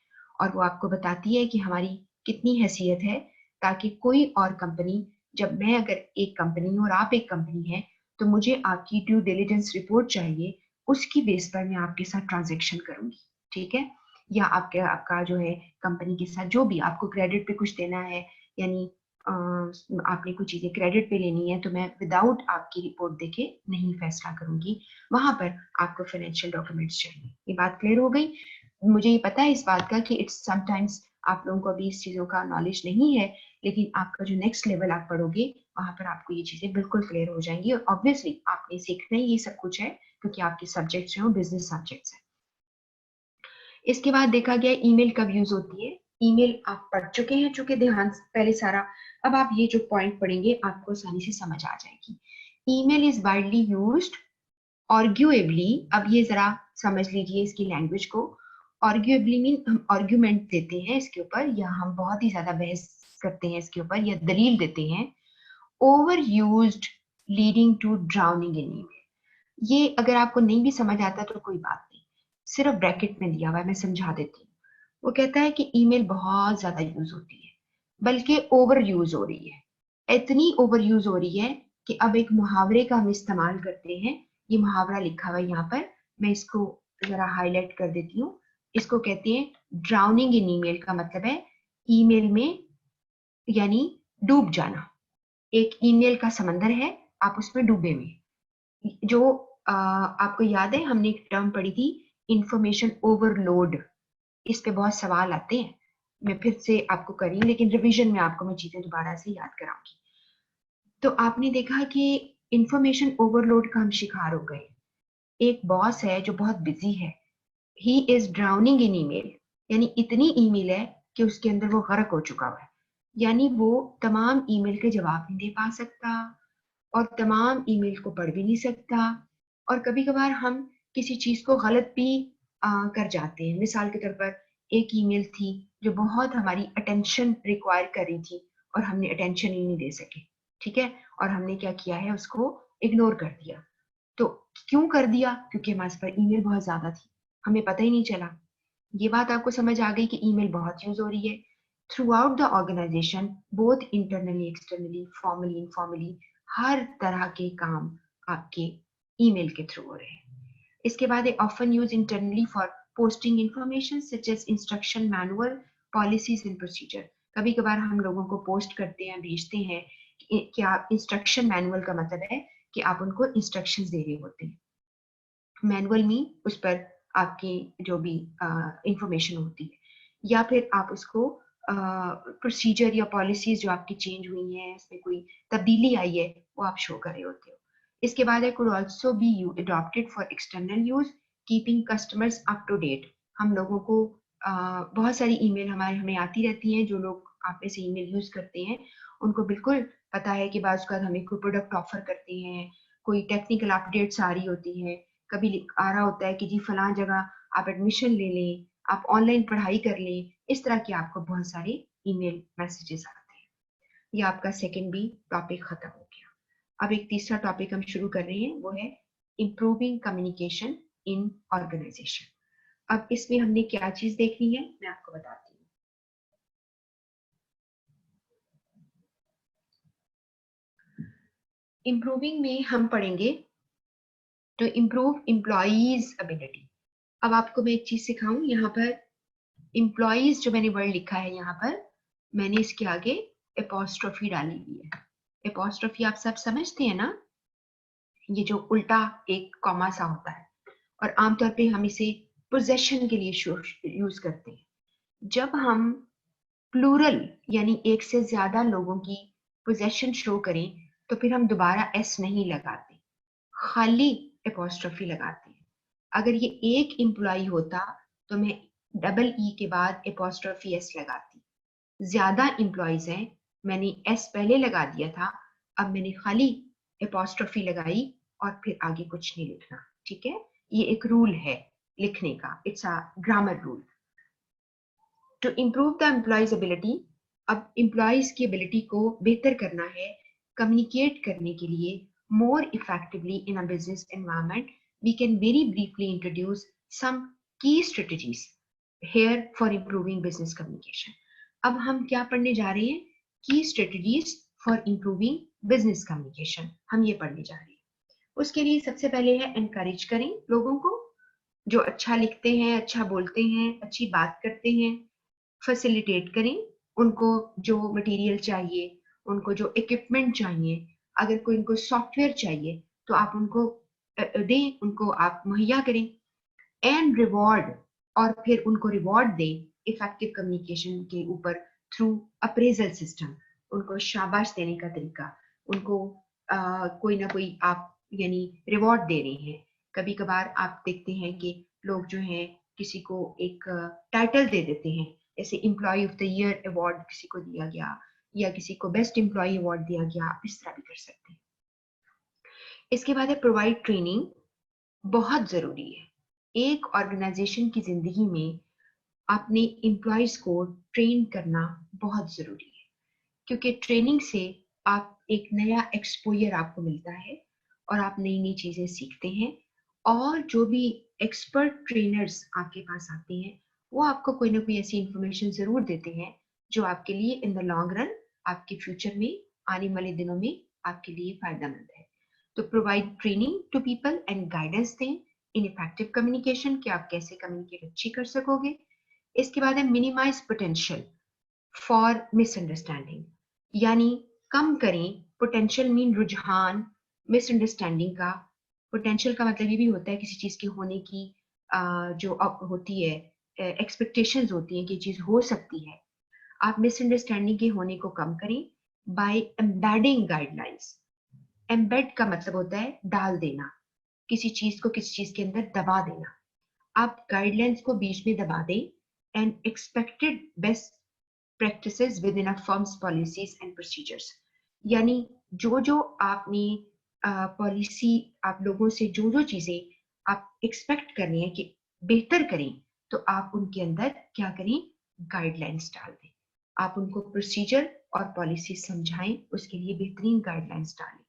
और वो आपको बताती है कि हमारी कितनी हैसियत है, ताकि कोई और कंपनी, जब मैं अगर एक कंपनी हूँ और आप एक कंपनी है, तो मुझे आपकी ड्यू डिलिजेंस रिपोर्ट चाहिए, उसकी बेस पर मैं आपके साथ ट्रांजेक्शन करूंगी। ठीक है। या आपका जो है कंपनी के साथ जो भी आपको क्रेडिट पे कुछ देना है, यानी आपने कुछ चीजें क्रेडिट पे लेनी है, तो मैं विदाउट आपकी रिपोर्ट देखे नहीं फैसला करूंगी। वहां पर आपको फाइनेंशियल डॉक्यूमेंट्स चाहिए। ये बात क्लियर हो गई? मुझे ये पता है इस बात का कि इट्स समटाइम्स आप लोगों को अभी इस चीजों का नॉलेज नहीं है, लेकिन आपका जो नेक्स्ट लेवल आप पढ़ोगे वहां पर आपको ये चीजें बिल्कुल क्लियर हो जाएंगी। और ऑब्वियसली आपने सीखना ही ये सब कुछ है, क्योंकि आपके सब्जेक्ट्स जो है बिजनेस सब्जेक्ट्स है। इसके बाद देखा गया ईमेल कब यूज होती है। ईमेल आप पढ़ चुके हैं, चूंकि ध्यान पहले सारा, अब आप ये जो पॉइंट पढ़ेंगे आपको आसानी से समझ आ जाएगी। Email is widely used arguably, अब ये जरा समझ लीजिए इसकी लैंग्वेज को। आर्ग्यूएबली मीन हम आर्ग्यूमेंट देते हैं इसके ऊपर, या हम बहुत ही ज्यादा बहस करते हैं इसके ऊपर, या दलील देते हैं। Overused leading to drowning in email. ये अगर आपको नहीं भी समझ आता तो कोई बात नहीं, सिर्फ ब्रैकेट में दिया हुआ है, मैं समझा देती हूँ। वो कहता है कि ईमेल बहुत ज्यादा यूज होती है, बल्कि ओवर यूज हो रही है। इतनी ओवर यूज हो रही है कि अब एक मुहावरे का हम इस्तेमाल करते हैं। ये मुहावरा लिखा हुआ है यहाँ पर, मैं इसको जरा हाईलाइट कर देती हूँ। इसको कहते हैं ड्राउनिंग इन ईमेल। का मतलब है ईमेल में, यानी डूब जाना। एक ईमेल का समंदर है, आप उसमें डूबे हुए। जो आपको याद है हमने एक टर्म पढ़ी थी, इंफॉर्मेशन ओवरलोड। इस पे बहुत सवाल आते हैं, मैं फिर से आपको करी, लेकिन रिवीजन में आपको मैं चीजें दोबारा से याद कराऊंगी। तो आपने देखा कि इंफॉर्मेशन ओवरलोड का हम शिकार हो गए। एक बॉस है जो बहुत बिजी है, he is drowning in email, यानी इतनी ईमेल है कि उसके अंदर वो गर्क हो चुका हुआ है। यानी वो तमाम ईमेल के जवाब नहीं दे पा सकता, और तमाम ईमेल को पढ़ भी नहीं सकता। और कभी कभार हम किसी चीज को गलत भी कर जाते हैं। मिसाल के तौर पर एक ईमेल थी जो बहुत हमारी अटेंशन रिक्वायर कर रही थी, और हमने अटेंशन ही नहीं दे सके, ठीक है, और हमने क्या किया है, उसको इग्नोर कर दिया। तो क्यों कर दिया? क्योंकि हमारे पास ईमेल बहुत ज्यादा थी, हमें पता ही नहीं चला। ये बात आपको समझ आ गई कि ईमेल बहुत यूज हो रही है throughout the organisation, both internally externally, formally informally. हर तरह के काम आपके ईमेल के थ्रू हो रहे हैं। इसके बाद है often use internally for posting information such as instruction manual, policies and procedure. कभी कभार हम लोगों को पोस्ट करते हैं, भेजते हैं कि आप इंस्ट्रक्शन मैनुअल, का मतलब है कि आप उनको इंस्ट्रक्शंस दे रहे होते हैं। मैनुअल में उस पर आपकी जो भी इंफॉर्मेशन होती है, या फिर आप उसको प्रोसीजर या पॉलिसीज जो आपकी चेंज हुई हैं, इसमें कोई तब्दीली आई है, वो आप शो कर रहे होते हो। इसके बाद है could also be you adopted for external use, keeping customers up to date. हम लोगों को बहुत सारी ईमेल हमारे हमें आती रहती हैं। जो लोग आप में से ईमेल यूज करते हैं उनको बिल्कुल पता है कि बाज़ अौक़ात हमें कोई प्रोडक्ट ऑफर करते हैं, कोई टेक्निकल अपडेट्स आ रही होती हैं, कभी आ रहा होता है कि जी फलां जगह आप एडमिशन ले लें, आप ऑनलाइन पढ़ाई कर लें। इस तरह के आपको बहुत सारे ईमेल मैसेजेस आते हैं। ये आपका सेकंड बी टॉपिक खत्म हो गया। अब एक तीसरा टॉपिक हम शुरू कर रहे हैं, वो है इम्प्रूविंग कम्युनिकेशन इन ऑर्गेनाइजेशन। अब इसमें हमने क्या चीज देखनी है, मैं आपको बताती हूँ। इम्प्रूविंग में हम पढ़ेंगे टू इम्प्रूव एम्प्लॉइज एबिलिटी। अब आपको मैं एक चीज सिखाऊं, यहाँ पर एम्प्लॉइज जो मैंने वर्ड लिखा है यहाँ पर, मैंने इसके आगे एपोस्ट्रोफी डाली हुई है। एपोस्ट्रोफी आप सब समझते हैं ना, ये जो उल्टा एक कॉमा सा होता है, और आमतौर पे हम इसे पोजेशन के लिए यूज करते हैं। जब हम प्लूरल यानी एक से ज्यादा लोगों की पोजेशन शो करें, तो फिर हम दोबारा एस नहीं लगाते, खाली एपोस्ट्रोफी लगाते हैं। अगर ये एक एम्प्लॉय होता तो मैं डबल ई के बाद एपोस्ट्रोफी एस लगाती। ज्यादा एम्प्लॉयज हैं, मैंने एस पहले लगा दिया था, अब मैंने खाली एपोस्ट्रोफी लगाई और फिर आगे कुछ नहीं लिखना, ठीक है। ये एक रूल है लिखने का, it's a grammar rule. To improve the employees ability, अब एम्प्लॉयज की एबिलिटी को बेहतर करना है कम्युनिकेट करने के लिए more effectively in a business environment, we can very briefly introduce some key strategies here for improving business communication. अब हम क्या पढ़ने जा रहे हैं? Key strategies for improving business communication, हम ये पढ़ने जा रहे हैं। उसके लिए सबसे पहले है एनकरेज करें लोगों को, जो अच्छा लिखते हैं, अच्छा बोलते हैं, अच्छी बात करते हैं, फैसिलिटेट करें उनको। जो मटेरियल चाहिए, उनको जो इक्विपमेंट चाहिए, अगर कोई उनको सॉफ्टवेयर चाहिए तो आप उनको दें, उनको आप मुहैया करें। एंड रिवॉर्ड, और फिर उनको रिवॉर्ड दें इफेक्टिव कम्युनिकेशन के ऊपर थ्रू अप्रेजल सिस्टम। उनको शाबाश देने का तरीका, उनको कोई ना कोई आप यानी रिवॉर्ड दे रहे हैं। कभी कभार आप देखते हैं कि लोग जो हैं किसी को एक टाइटल दे देते हैं, जैसे employee of the year award किसी को दिया गया, या किसी को बेस्ट एम्प्लॉय अवार्ड दिया गया, आप इस तरह भी कर सकते हैं। इसके बाद है प्रोवाइड ट्रेनिंग, बहुत जरूरी है। एक ऑर्गेनाइजेशन की जिंदगी में अपने एम्प्लॉयज को ट्रेन करना बहुत जरूरी है, क्योंकि ट्रेनिंग से आप एक नया एक्सपोजर आपको मिलता है, और आप नई नई चीजें सीखते हैं। और जो भी एक्सपर्ट ट्रेनर्स आपके पास आते हैं, वो आपको कोई ना कोई ऐसी इंफॉर्मेशन जरूर देते हैं जो आपके लिए इन द लॉन्ग रन, आपके फ्यूचर में, आने वाले दिनों में आपके लिए फायदेमंद है। तो provide training to people and guidance दें इन इफेक्टिव कम्युनिकेशन, कि आप कैसे कम्युनिकेट अच्छी कर सकोगे। इसके बाद है मिनिमाइज पोटेंशियल फॉर मिसअंडरस्टैंडिंग, यानी कम करें, पोटेंशियल मीन रुझान मिसअंडरस्टैंडिंग का। पोटेंशियल का मतलब ये भी होता है किसी चीज के होने की जो अब होती है, एक्सपेक्टेशंस होती हैं कि चीज हो सकती है। आप मिसअंडरस्टैंडिंग के होने को कम करें बाय एम्बेडिंग गाइडलाइंस। एम्बेड का मतलब होता है डाल देना, किसी चीज को किसी चीज के अंदर दबा देना। आप गाइडलाइंस को बीच में दबा दें and expected best practices with in a firms policies and procedures, यानी जो जो आपने पॉलिसी, आप लोगों से जो जो चीजें आप एक्सपेक्ट कर रहे हैं कि बेहतर करें, तो आप उनके अंदर क्या करें, गाइडलाइंस डाल दें। आप उनको प्रोसीजर और पॉलिसी समझाएं, उसके लिए बेहतरीन गाइडलाइंस डालें।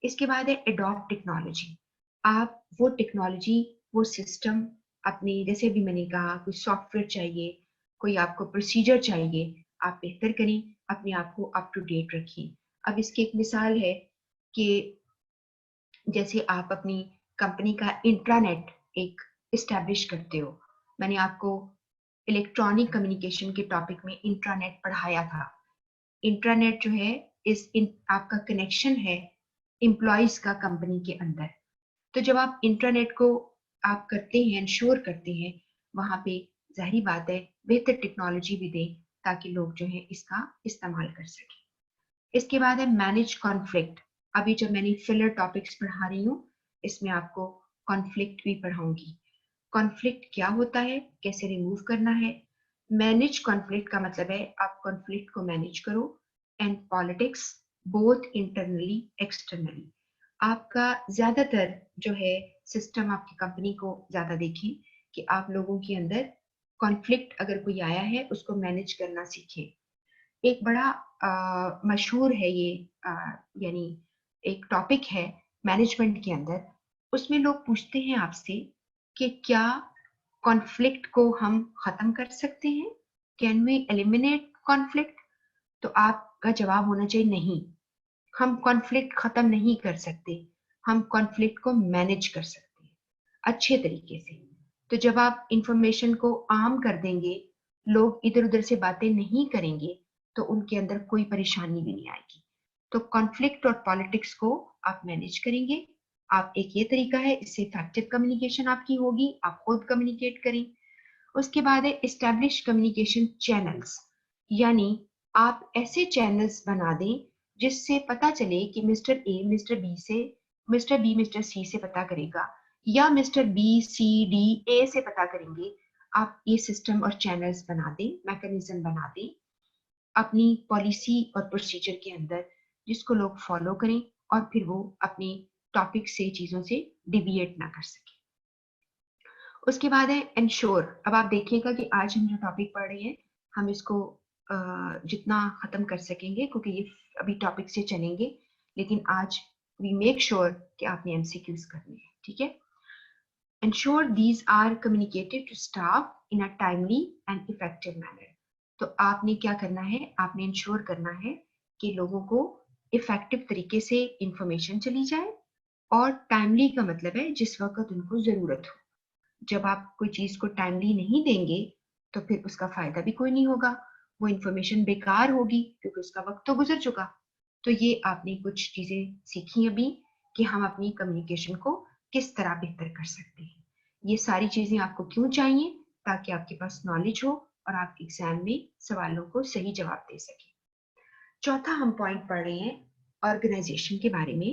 इसके बाद है अडॉप्ट टेक्नोलॉजी। आप वो टेक्नोलॉजी, वो सिस्टम अपने, जैसे भी मैंने कहा, कोई सॉफ्टवेयर चाहिए, कोई आपको प्रोसीजर चाहिए, आप बेहतर करें, अपने आप को अप टू डेट रखिए। अब इसकी एक मिसाल है कि जैसे आप अपनी कंपनी का इंट्रानेट एक इस्टेब्लिश करते हो। मैंने आपको इलेक्ट्रॉनिक कम्युनिकेशन के टॉपिक में इंट्रानेट पढ़ाया था। इंट्रानेट जो है आपका कनेक्शन है एम्प्लॉयज का कंपनी के अंदर। तो जब आप इंटरनेट को आप करते हैं, इंश्योर करते हैं, वहां पे जाहिर बात है बेहतर टेक्नोलॉजी भी दें ताकि लोग जो है इसका इस्तेमाल कर सकें। इसके बाद है मैनेज कॉन्फ्लिक्ट। अभी जब मैंने फिलर टॉपिक्स पढ़ा रही हूँ, इसमें आपको कॉन्फ्लिक्ट भी पढ़ाऊंगी। कॉन्फ्लिक्ट क्या होता है, कैसे रिमूव करना है। मैनेज कॉन्फ्लिक्ट का मतलब है आप कॉन्फ्लिक्ट को मैनेज करो। And politics both internally externally, आपका ज्यादातर जो है सिस्टम आपकी कंपनी को ज्यादा देखें कि आप लोगों के अंदर कॉन्फ्लिक्ट अगर कोई आया है उसको मैनेज करना सीखें। एक बड़ा मशहूर है ये, यानी एक टॉपिक है मैनेजमेंट के अंदर। उसमें लोग पूछते हैं आपसे कि क्या कॉन्फ्लिक्ट को हम खत्म कर सकते हैं, कैन वी एलिमिनेट कॉन्फ्लिक्ट। तो आपका जवाब होना चाहिए नहीं, हम कॉन्फ्लिक्ट खत्म नहीं कर सकते, हम कॉन्फ्लिक्ट को मैनेज कर सकते हैं अच्छे तरीके से। तो जब आप इंफॉर्मेशन को आम कर देंगे, लोग इधर उधर से बातें नहीं करेंगे, तो उनके अंदर कोई परेशानी भी नहीं आएगी। तो कॉन्फ्लिक्ट और पॉलिटिक्स को आप मैनेज करेंगे। आप एक ये तरीका है, इससे इफेक्टिव कम्युनिकेशन आपकी होगी, आप खुद कम्युनिकेट करें। उसके बाद है एस्टैब्लिश कम्युनिकेशन चैनल्स, यानी आप ऐसे चैनल्स बना दें जिससे पता चले कि मिस्टर ए मिस्टर बी से, मिस्टर बी मिस्टर सी से पता करेगा, या mister B C D A से पता करेंगे। आप ये सिस्टम और चैनल्स बना दें, मैकेनिज्म बना दें अपनी पॉलिसी और प्रोसीजर के अंदर, जिसको लोग फॉलो करें और फिर वो अपने टॉपिक से, चीजों से डिविएट ना कर सके। उसके बाद है इंश्योर। अब आप देखिएगा कि आज हम जो टॉपिक पढ़ रहे हैं, हम इसको जितना खत्म कर सकेंगे, क्योंकि ये अभी टॉपिक से चलेंगे, लेकिन आज वी मेक श्योर कि आपने एमसीक्यूज करने हैं, ठीक है। Ensure these are communicated to staff in a timely and effective manner. तो आपने क्या करना है, आपने इंश्योर करना है कि लोगों को इफेक्टिव तरीके से इंफॉर्मेशन चली जाए, और टाइमली का मतलब है जिस वक्त उनको जरूरत हो। जब आप कोई चीज को टाइमली नहीं देंगे तो फिर उसका फायदा भी कोई नहीं होगा, वो इंफॉर्मेशन बेकार होगी क्योंकि उसका वक्त तो गुजर चुका। तो ये आपने कुछ चीजें सीखी अभी कि हम अपनी कम्युनिकेशन को किस तरह बेहतर कर सकते हैं। ये सारी चीजें आपको क्यों चाहिए, ताकि आपके पास नॉलेज हो और आप एग्जाम में सवालों को सही जवाब दे सके। चौथा हम पॉइंट पढ़ रहे हैं ऑर्गेनाइजेशन के बारे में।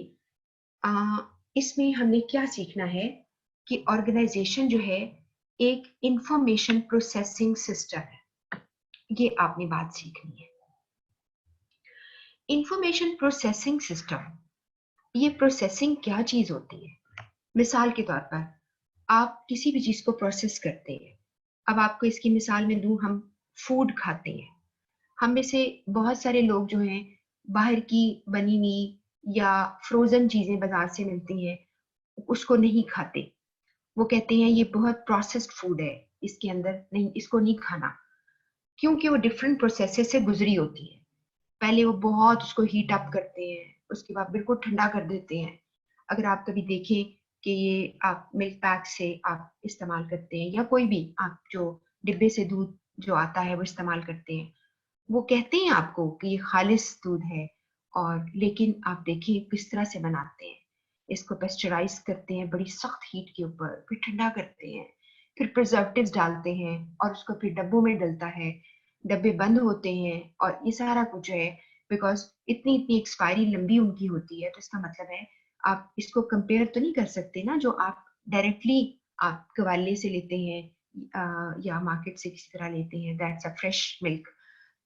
इसमें हमने क्या सीखना है कि ऑर्गेनाइजेशन जो है एक इंफॉर्मेशन प्रोसेसिंग सिस्टम है। ये आपने बात सीखनी है। इंफॉर्मेशन प्रोसेसिंग सिस्टम, ये प्रोसेसिंग क्या चीज होती है। मिसाल के तौर पर आप किसी भी चीज को प्रोसेस करते हैं। अब आपको इसकी मिसाल में दूं, हम फूड खाते हैं। हम में से बहुत सारे लोग जो हैं बाहर की बनी हुई या फ्रोजन चीजें बाजार से मिलती हैं उसको नहीं खाते। वो कहते हैं ये बहुत प्रोसेस्ड फूड है, इसके अंदर नहीं, इसको नहीं खाना, क्योंकि वो डिफरेंट प्रोसेसेस से गुजरी होती है। पहले वो बहुत उसको हीट अप करते हैं, उसके बाद बिल्कुल ठंडा कर देते हैं। अगर आप कभी देखें कि ये आप मिल्क पैक से आप इस्तेमाल करते हैं या कोई भी आप जो डिब्बे से दूध जो आता है वो इस्तेमाल करते हैं, वो कहते हैं आपको कि ये खालिस दूध है, और लेकिन आप देखिए किस तरह से बनाते हैं। इसको पेस्चराइज करते हैं बड़ी सख्त हीट के ऊपर, फिर ठंडा करते हैं, फिर प्रिजर्वेटिव्स डालते हैं और उसको फिर डब्बों में डलता है, डब्बे बंद होते हैं, और ये सारा कुछ है बिकॉज इतनी इतनी एक्सपायरी लंबी उनकी होती है। तो इसका मतलब है आप इसको कंपेयर तो नहीं कर सकते ना जो आप डायरेक्टली आप गवाले से लेते हैं या मार्केट से किसी तरह लेते हैं, दैट्स अ फ्रेश मिल्क।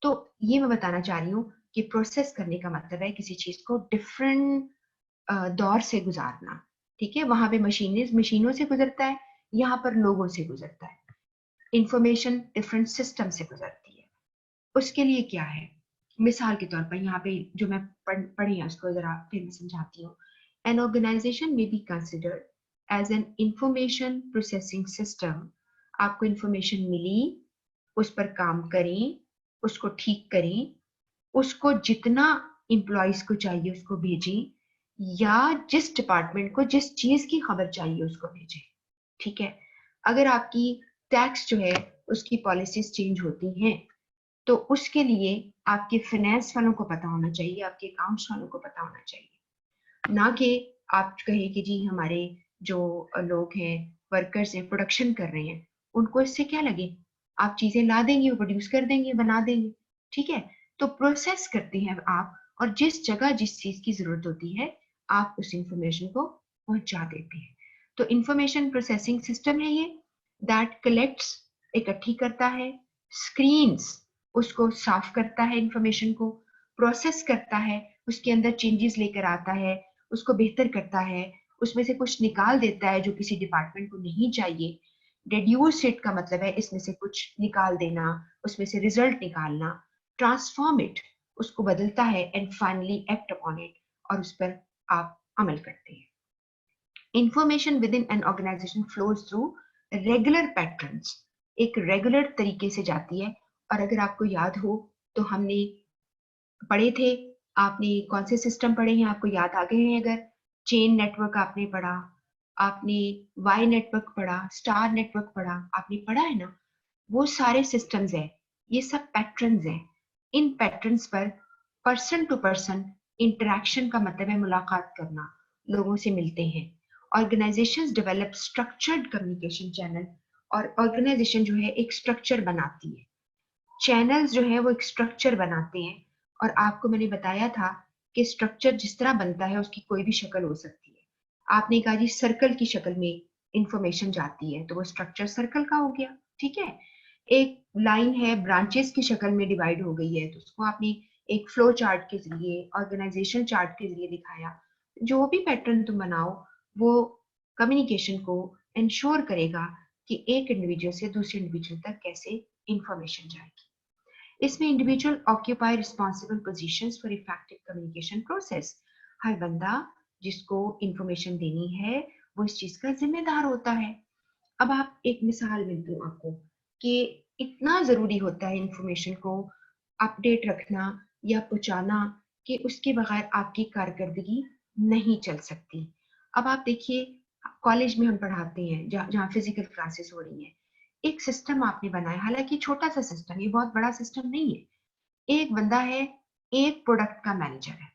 तो ये मैं बताना चाह रही हूँ कि प्रोसेस करने का मतलब है किसी चीज को डिफरेंट दौर से गुजारना। ठीक है, वहां पे मशीनों से गुजरता है, यहाँ पर लोगों से गुजरता है। इंफॉर्मेशन डिफरेंट सिस्टम से गुजरती है। उसके लिए क्या है, मिसाल के तौर पर यहाँ पे जो मैं पढ़ी है उसको जरा फिर मैं समझाती हूँ। एन ऑर्गेनाइजेशन में be considered as an information processing system. आपको इंफॉर्मेशन मिली, उस पर काम करें, उसको ठीक करें, उसको जितना एम्प्लॉयज को चाहिए उसको भेजें, या जिस डिपार्टमेंट को जिस चीज की खबर चाहिए उसको भेजें। ठीक है, अगर आपकी टैक्स जो है उसकी पॉलिसीज चेंज होती हैं, तो उसके लिए आपके फाइनेंस वालों को पता होना चाहिए, आपके अकाउंट्स वालों को पता होना चाहिए। ना कि आप कहें कि जी हमारे जो लोग हैं, वर्कर्स हैं, प्रोडक्शन कर रहे हैं, उनको इससे क्या लगे, आप चीजें ला देंगे, वो प्रोड्यूस कर देंगे, बना देंगे। ठीक है, तो प्रोसेस करते हैं आप, और जिस जगह जिस चीज की जरूरत होती है आप उस इंफॉर्मेशन को पहुंचा देते हैं। तो इंफॉर्मेशन प्रोसेसिंग सिस्टम है ये, दैट कलेक्ट्स, इकट्ठी करता है, स्क्रीन्स, उसको साफ करता है, इंफॉर्मेशन को प्रोसेस करता है, उसके अंदर चेंजेस लेकर आता है, उसको बेहतर करता है, उसमें से कुछ निकाल देता है जो किसी डिपार्टमेंट को नहीं चाहिए। रिड्यूस इट का मतलब है इसमें से कुछ निकाल देना, उसमें से रिजल्ट निकालना। ट्रांसफॉर्म इट, उसको बदलता है, and finally act upon it, और उस पर आप अमल करते हैं। Information within an organisation flows through regular patterns, एक रेगुलर तरीके से जाती है। और अगर आपको याद हो तो हमने पढ़े थे, आपने कौन से सिस्टम पढ़े हैं आपको याद आ गए हैं? अगर चेन नेटवर्क आपने पढ़ा, आपने वाई नेटवर्क पढ़ा, स्टार नेटवर्क पढ़ा, आपने पढ़ा है ना, वो सारे सिस्टम्स हैं, ये सब पैटर्न्स हैं। इन पैटर्न्स पर पर्सन टू पर्सन इंटरेक्शन का मतलब है मुलाकात करना, लोगों से मिलते हैं। Organisations develop structured communication channel, और ऑर्गेनाइजेशन जो है एक स्ट्रक्चर बनाती है, चैनल्स जो है वो एक स्ट्रक्चर बनाते हैं। और आपको मैंने बताया था कि स्ट्रक्चर जिस तरह बनता है उसकी कोई भी शक्ल हो सकती है। आपने कहा जी सर्कल की शक्ल में इंफॉर्मेशन जाती है, तो वो स्ट्रक्चर सर्कल का हो गया। ठीक है, एक लाइन है ब्रांचेस की शक्ल में डिवाइड हो गई है, तो उसको आपने एक फ्लो चार्ट के जरिए, ऑर्गेनाइजेशन चार्ट के जरिए दिखाया। जो भी पैटर्न तुम बनाओ वो कम्युनिकेशन को इंश्योर करेगा कि एक इंडिविजुअल से दूसरे इंडिविजुअल तक कैसे इंफॉर्मेशन जाएगी। इसमें individual occupy responsible positions for effective communication process. हर बंदा जिसको इंफॉर्मेशन देनी है वो इस चीज का जिम्मेदार होता है। अब आप एक मिसाल मैं दूं आपको कि इतना जरूरी होता है इंफॉर्मेशन को अपडेट रखना या पहुंचाना कि उसके बगैर आपकी कारकर्दगी नहीं चल सकती। अब आप देखिए, कॉलेज में हम पढ़ाते हैं जहाँ फिजिकल क्लासेस हो रही हैं, एक सिस्टम आपने बनाया, हालांकि छोटा सा सिस्टम, ये बहुत बड़ा सिस्टम नहीं है। एक बंदा है, एक प्रोडक्ट का मैनेजर है।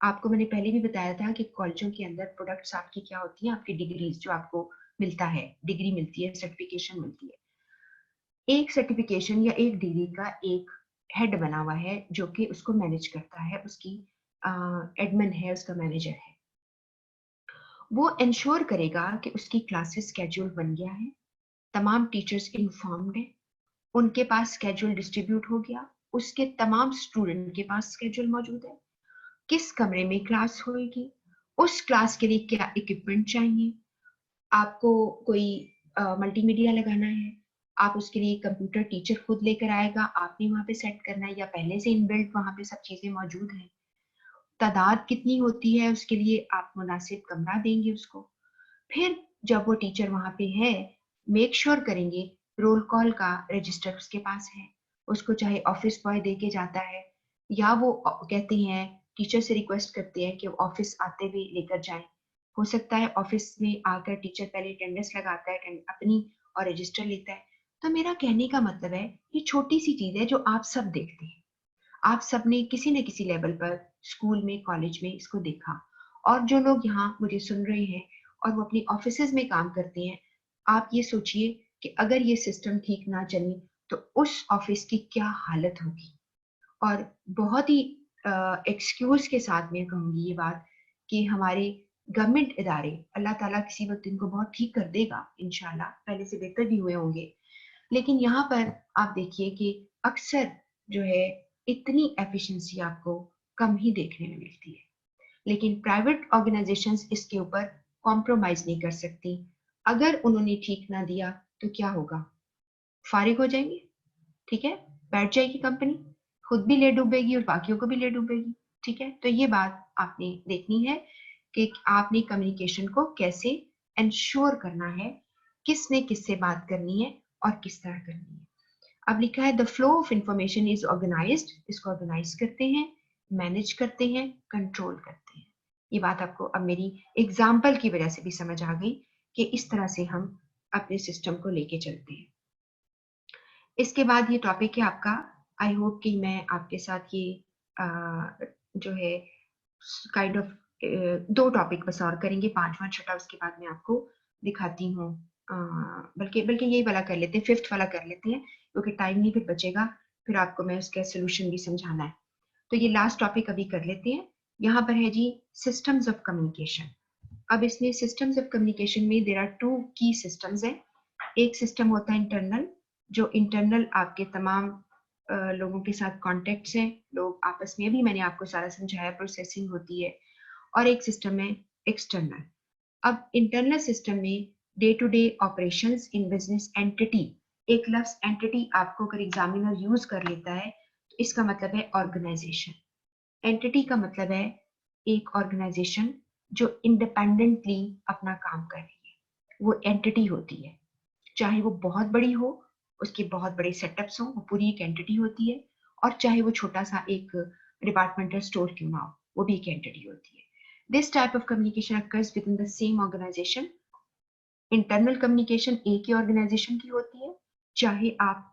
आपको मैंने पहले भी बताया था कि कॉलेजों के अंदर प्रोडक्ट्स आपकी क्या होती हैं, आपकी डिग्रीज जो आपको मिलता है, डिग्री मिलती है, सर्टिफिकेशन मिलती है। एक सर्टिफिकेशन या एक डिग्री का एक हेड बना हुआ है जो कि उसको मैनेज करता है, उसकी एडमिन है, उसका मैनेजर है। वो इंश्योर करेगा कि उसकी क्लासेस स्केड्यूल बन गया है, तमाम टीचर्स इन्फॉर्म्ड है, उनके पास स्केड्यूल डिस्ट्रीब्यूट हो गया, उसके तमाम स्टूडेंट के पास स्केड्यूल मौजूद है, किस कमरे में क्लास होगी, उस क्लास के लिए क्या इक्विपमेंट चाहिए, आपको कोई मल्टीमीडिया लगाना है, आप उसके लिए कंप्यूटर टीचर खुद लेकर आएगा, आपने वहां पे सेट करना है, या पहले से इनबिल्ट वहां पे सब चीजें मौजूद हैं। तादाद कितनी होती है उसके लिए आप मुनासिब कमरा देंगे उसको। फिर जब वो टीचर वहां पे है, मेक श्योर करेंगे रोल कॉल का रजिस्टर उसके पास है, उसको चाहे ऑफिस बॉय दे के जाता है या वो कहते हैं टीचर से रिक्वेस्ट करते हैं कि वो ऑफिस आते हुए लेकर जाएं। हो सकता है ऑफिस में आकर टीचर पहले अटेंडेंस लगाता है अपनी और रजिस्टर लेता है। तो मेरा कहने का मतलब है ये छोटी सी चीज है जो आप सब देखते हैं, आप सबने किसी न किसी लेवल पर स्कूल में कॉलेज में इसको देखा। और जो लोग यहाँ मुझे सुन रहे हैं और वो अपनी ऑफिसेज में काम करते हैं, आप ये सोचिए कि अगर ये सिस्टम ठीक ना चले तो उस ऑफिस की क्या हालत होगी। और बहुत ही एक्सक्यूज के साथ मैं कहूंगी ये बात कि हमारे गवर्नमेंट इदारे, अल्लाह ताला किसी वक्त इनको बहुत ठीक कर देगा इंशाल्लाह, पहले से बेहतर भी हुए होंगे, लेकिन यहाँ पर आप देखिए कि अक्सर जो है इतनी एफिशिएंसी आपको कम ही देखने में मिलती है। लेकिन प्राइवेट ऑर्गेनाइजेशंस इसके ऊपर कॉम्प्रोमाइज नहीं कर सकती। अगर उन्होंने ठीक ना दिया तो क्या होगा, फारिग हो जाएंगे, ठीक है, बैठ जाएगी कंपनी, खुद भी ले डूबेगी और बाकियों को भी ले डूबेगी। ठीक है, तो ये बात आपने देखनी है कि आपने कम्युनिकेशन को कैसे इंश्योर करना है, किसने किससे बात करनी है और किस तरह करनी है। अब लिखा है the flow of information is organised, इसको ऑर्गेनाइज करते हैं, मैनेज करते हैं, कंट्रोल करते हैं। ये बात आपको अब मेरी एग्जाम्पल की वजह से भी समझ आ गई कि इस तरह से हम अपने सिस्टम को लेके चलते हैं। इसके बाद ये टॉपिक है आपका, आई होप कि मैं आपके साथ ये जो है काइंड ऑफ दो टॉपिक बस और करेंगे, पांचवा छठा उसके बाद मैं आपको दिखाती हूँ। बल्कि बल्कि यही वाला कर लेते हैं, फिफ्थ वाला कर लेते हैं क्योंकि टाइम नहीं फिर बचेगा, फिर आपको मैं उसका सोल्यूशन भी समझाना है। तो ये लास्ट टॉपिक अभी कर लेते हैं। यहाँ पर है जी सिस्टम्स ऑफ कम्युनिकेशन। अब इसमें सिस्टम्स ऑफ कम्युनिकेशन में देयर आर टू की सिस्टम्स है। एक सिस्टम होता है इंटरनल, जो इंटरनल आपके तमाम लोगों के साथ कॉन्टेक्ट्स हैं, लोग आपस में भी मैंने आपको सारा समझाया, प्रोसेसिंग होती है। और एक सिस्टम है एक्सटर्नल। अब इंटरनल सिस्टम में day to day operations in business entity, एक लफ्ज एंटिटी आपको अगर एग्जामिनर यूज कर लेता है तो इसका मतलब है ऑर्गेनाइजेशन। एंटिटी का मतलब है एक ऑर्गेनाइजेशन जो इंडिपेंडेंटली अपना काम कर रही है, वो एंटिटी होती है। चाहे वो बहुत बड़ी हो, उसके बहुत बड़े सेटअप्स हो, वो पूरी एक एंटिटी होती है। और चाहे वो छोटा सा एक डिपार्टमेंटल स्टोर क्यों ना हो, वो भी एक एंटिटी होती है। This type of communication occurs within the same organization. Internal communication एक ही ऑर्गेनाइजेशन की होती है, चाहे आप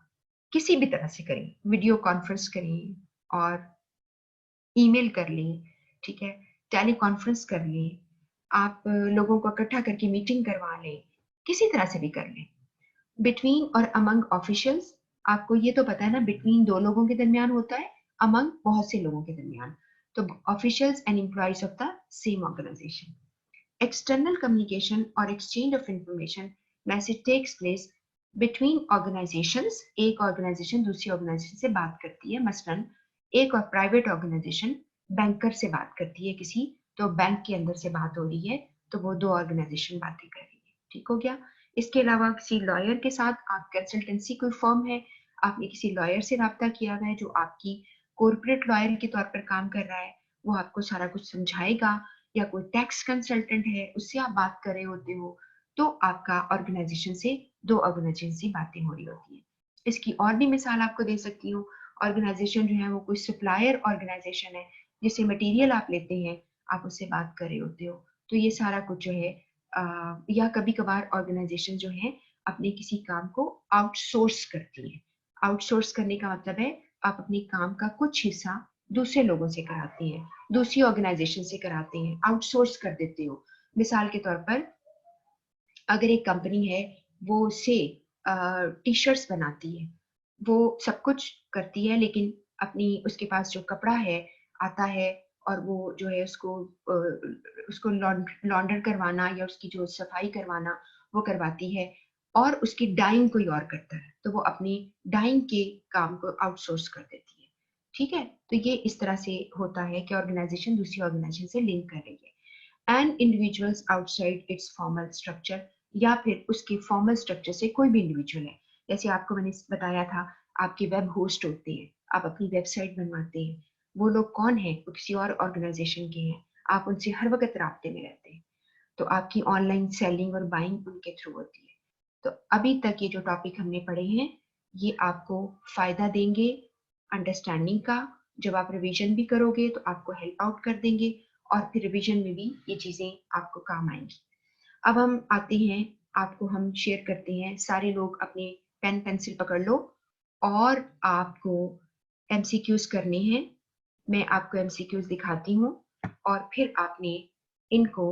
किसी भी तरह से करें, वीडियो कॉन्फ्रेंस करें और ईमेल कर लें, ठीक है, टेली कॉन्फ्रेंस कर लें, आप लोगों को इकट्ठा करके मीटिंग करवा लें, किसी तरह से भी कर लें। बिटवीन और अमंग ऑफिशियल्स, आपको ये तो पता है ना, बिटवीन दो लोगों के दरमियान होता है, अमंग बहुत से लोगों के दरमियान। तो officials and employees of the same organisation. External communication और exchange of information message takes place between organisations, एक ऑर्गेनाइजेशन दूसरी ऑर्गेनाइजेशन से बात करती है, मसलन एक और प्राइवेट ऑर्गेनाइजेशन बैंकर से बात करती है किसी, तो बैंक के अंदर से बात हो रही है, तो वो दो ऑर्गेनाइजेशन बातें कर रही है, ठीक हो गया। इसके अलावा किसी लॉयर के साथ, आप कंसल्टेंसी कोई फर्म है, आपने किसी लॉयर से रब्ता किया हुआ है जो आपकी कॉर्पोरेट लॉयर के तौर पर काम कर रहा है, वो आपको सारा कुछ समझाएगा। या कोई टैक्स कंसल्टेंट है उससे आप बात कर रहे होते हो, तो आपका ऑर्गेनाइजेशन से दो ऑर्गेनाइजेशन से बातें हो रही होती है। इसकी और भी मिसाल आपको दे सकती हूँ। ऑर्गेनाइजेशन जो है वो कोई सप्लायर ऑर्गेनाइजेशन है, जिससे मटेरियल आप लेते हैं, आप उससे बात कर रहे होते हो, तो ये सारा कुछ जो है या कभी कभार ऑर्गेनाइजेशन जो है अपने किसी काम को आउटसोर्स करती है। आउटसोर्स करने का मतलब है आप अपने काम का कुछ हिस्सा दूसरे लोगों से कराते हैं, दूसरी ऑर्गेनाइजेशन से कराते हैं, आउटसोर्स कर देते हो। मिसाल के तौर पर अगर एक कंपनी है, वो से टी शर्ट्स बनाती है, वो सब कुछ करती है, लेकिन अपनी उसके पास जो कपड़ा है आता है और वो जो है उसको लॉन्डर करवाना या उसकी जो सफाई करवाना वो करवाती है, और उसकी डाइंग कोई और करता है, तो वो अपनी डाइंग के काम को आउटसोर्स कर देती है। ठीक है, तो ये इस तरह से होता है कि ऑर्गेनाइजेशन दूसरी ऑर्गेनाइजेशन से लिंक कर रही है। And individuals outside it's formal structure, या फिर उसके फॉर्मल स्ट्रक्चर से कोई भी इंडिविजुअल है, जैसे आपको मैंने बताया था, आपके वेब होस्ट होते हैं, आप अपनी वेबसाइट बनवाते हैं, वो लोग कौन है, वो किसी और ऑर्गेनाइजेशन के हैं, आप उनसे हर वक्त राब्ते में रहते हैं। तो आपकी ऑनलाइन सेलिंग और बाइंग उनके थ्रू होती है। तो अभी तक ये जो टॉपिक हमने पढ़े हैं ये आपको फायदा देंगे अंडरस्टैंडिंग का। जब आप रिवीजन भी करोगे तो आपको हेल्प आउट कर देंगे और फिर रिवीजन में भी ये चीजें आपको काम आएंगी। अब हम आते हैं, आपको हम शेयर करते हैं, सारे लोग अपने पेन पेंसिल पकड़ लो और आपको एमसीक्यूज करने हैं। मैं आपको एमसीक्यूज दिखाती हूँ और फिर आपने इनको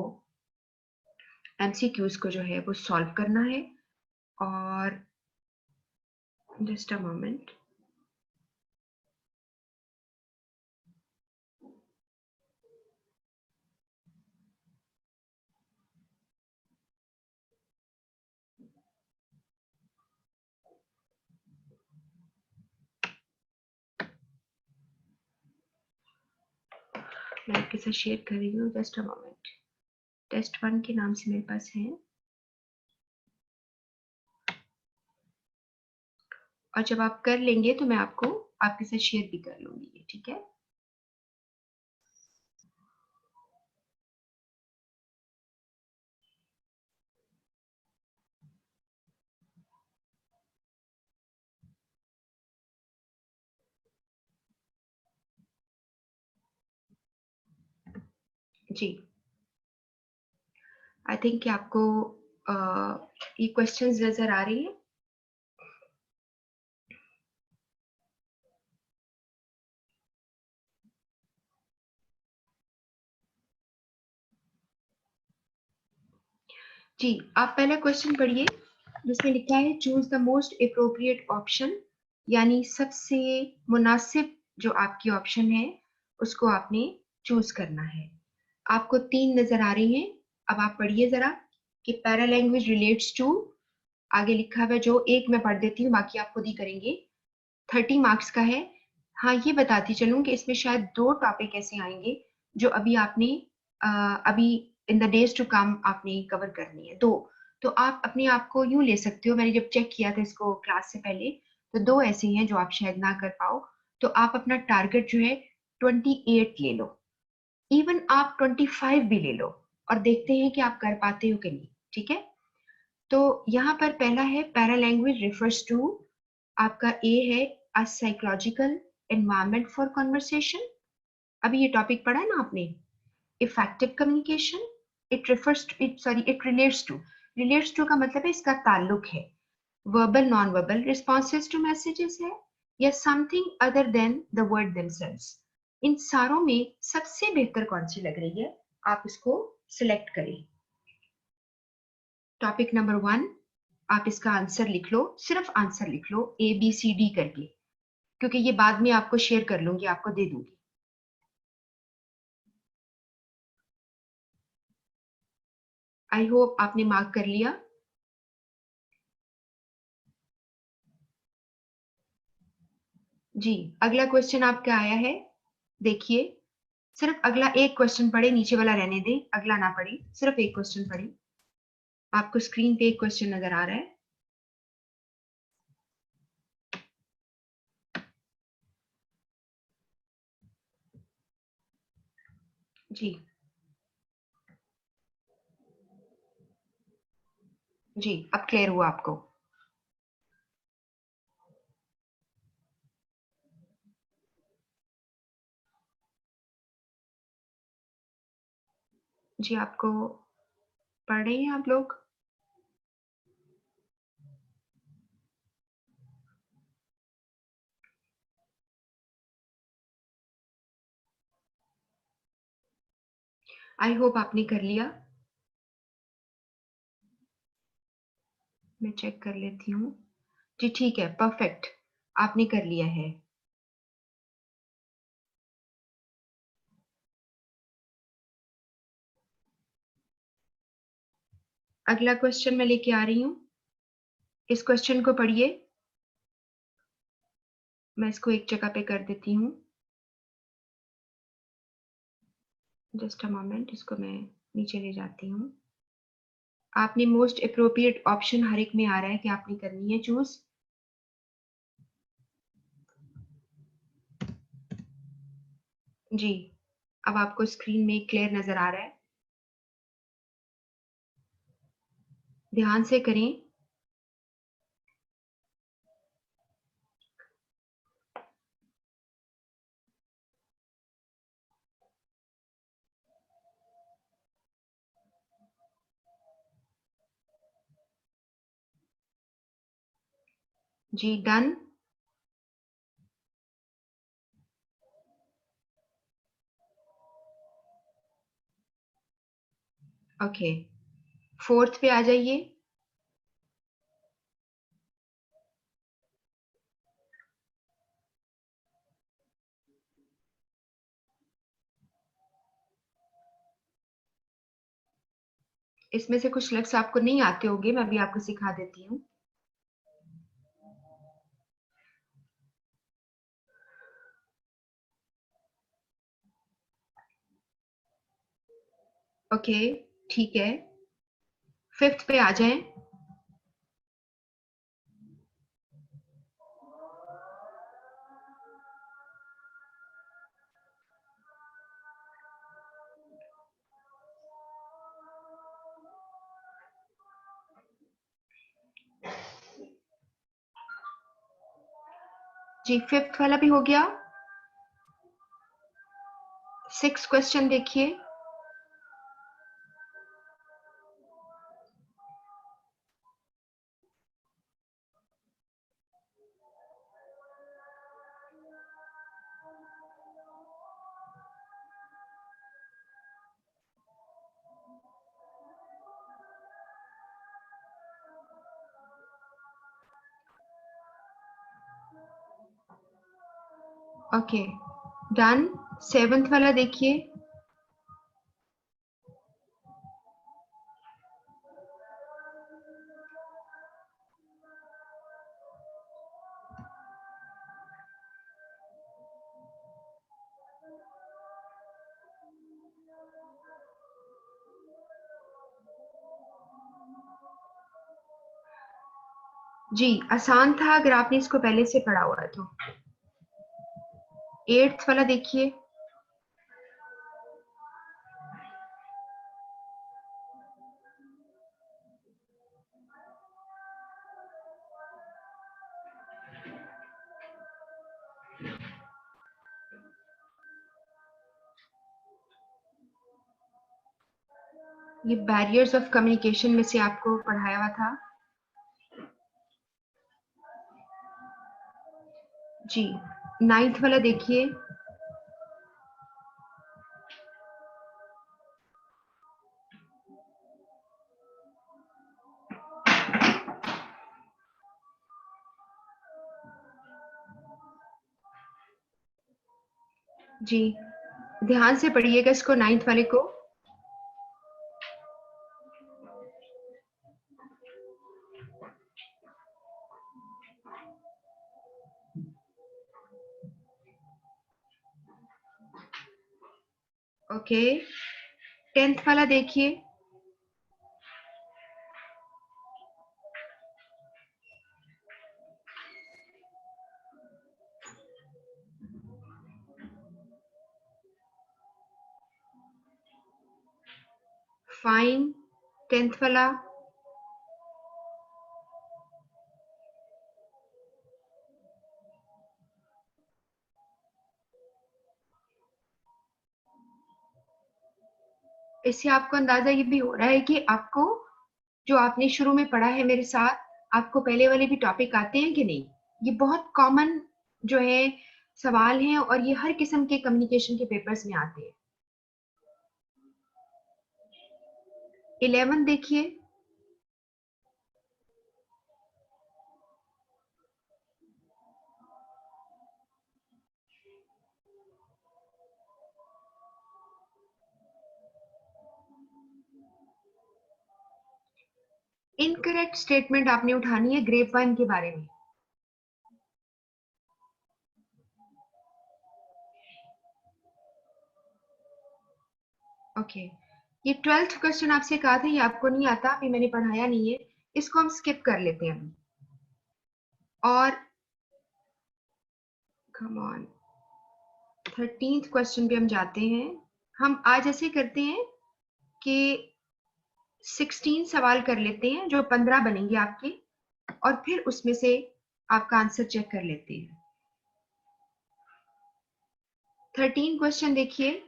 एमसीक्यूज को जो है वो सॉल्व करना है। और जस्ट अ मोमेंट, मैं आपके साथ शेयर कर रही हूँ, जस्ट अ मोमेंट। टेस्ट 1 के नाम से मेरे पास है और जब आप कर लेंगे तो मैं आपको आपके साथ शेयर भी कर लूंगी, ठीक है। जी, आई थिंक कि आपको ये क्वेश्चंस नजर आ रही है। जी, आप पहला क्वेश्चन पढ़िए जिसमें लिखा है choose the most appropriate option, यानी सबसे मुनासिब जो आपकी ऑप्शन है उसको आपने चूज करना है। आपको 3 नजर आ रही हैं। अब आप पढ़िए जरा कि पैरा लैंग्वेज रिलेट्स टू, आगे लिखा हुआ है जो एक मैं पढ़ देती हूँ बाकी आप खुद ही करेंगे। 30 मार्क्स का है। हाँ, ये बताती चलूं कि इसमें शायद 2 टॉपिक ऐसे आएंगे जो अभी आपने अभी in the days to come आपने कवर करनी है, 2। तो आप अपने आप को यूं ले सकते हो, मैंने जब चेक किया था इसको क्लास से पहले, तो 2 ऐसे हैं जो आप शायद ना कर पाओ। तो आप अपना टारगेट जो है 28 ले लो, इवन आप 25 भी ले लो और देखते हैं कि आप कर पाते हो कि नहीं, ठीक है। तो यहाँ पर पहला है पैरा लैंग्वेज रिफर्स टू, आपका ए है a psychological environment for conversation. अभी ये टॉपिक पढ़ा है ना आपने, effective communication. It refers to it sorry it relates to का मतलब है इसका ताल्लुक है verbal non verbal responses to messages है या something other than the word themselves. इन सारों में सबसे बेहतर कौन सी लग रही है, आप इसको सिलेक्ट करें। टॉपिक नंबर 1, आप इसका आंसर लिख लो, सिर्फ आंसर लिख लो ABCD करके, क्योंकि ये बाद में आपको शेयर कर लूंगी, आपको दे दूंगी। आई होप आपने मार्क कर लिया। जी, अगला क्वेश्चन आपका आया है, देखिए। सिर्फ अगला एक क्वेश्चन पढ़े, नीचे वाला रहने दें, अगला ना पढ़े, सिर्फ एक क्वेश्चन पढ़े। आपको स्क्रीन पे एक क्वेश्चन नजर आ रहा है। जी, जी, अब क्लियर हुआ आपको। जी, आपको पढ़ रहे हैं आप लोग? आई होप आपने कर लिया। मैं चेक कर लेती हूँ। जी, ठीक है, परफेक्ट, आपने कर लिया है। अगला क्वेश्चन मैं लेके आ रही हूँ, इस क्वेश्चन को पढ़िए। मैं इसको एक जगह पे कर देती हूँ, जस्ट अ मोमेंट, इसको मैं नीचे ले जाती हूँ। आपने मोस्ट अप्रोप्रिएट ऑप्शन हर एक में आ रहा है कि आपने करनी है चूज। जी, अब आपको स्क्रीन में क्लियर नजर आ रहा है। ध्यान से करें। जी डन। ओके, फोर्थ पे आ जाइए। इसमें से कुछ लफ्ज आपको नहीं आते होंगे, मैं भी आपको सिखा देती हूँ। ओके, ठीक है, फिफ्थ पे आ जाएं। जी फिफ्थ वाला भी हो गया। सिक्स क्वेश्चन देखिए। Okay done. सेवंथ वाला देखिए। जी आसान था अगर आपने इसको पहले से पढ़ा हुआ है तो। एट्थ वाला देखिए। ये बैरियर्स ऑफ कम्युनिकेशन में से आपको पढ़ाया हुआ था। जी नाइन्थ वाला देखिए। जी ध्यान से पढ़िएगा इसको, नाइन्थ वाले को। ओके टेंथ वाला देखिए। फाइन, टेंथ वाला। इससे आपको अंदाजा ये भी हो रहा है कि आपको जो आपने शुरू में पढ़ा है मेरे साथ, आपको पहले वाले भी टॉपिक आते हैं कि नहीं। ये बहुत कॉमन जो है सवाल हैं और ये हर किस्म के कम्युनिकेशन के पेपर्स में आते हैं। 11 देखिए। इनकरेक्ट स्टेटमेंट आपने उठानी है ग्रेप वाइन के बारे में। ओके ये 12th क्वेश्चन आपसे कहा था, ये आपको नहीं आता, अभी मैंने पढ़ाया नहीं है, इसको हम स्किप कर लेते हैं अभी। और कम ऑन 13th क्वेश्चन पे हम जाते हैं। हम आज ऐसे करते हैं कि 16 सवाल कर लेते हैं, जो 15 बनेंगे आपके, और फिर उसमें से आपका आंसर चेक कर लेते हैं। 13 क्वेश्चन देखिए।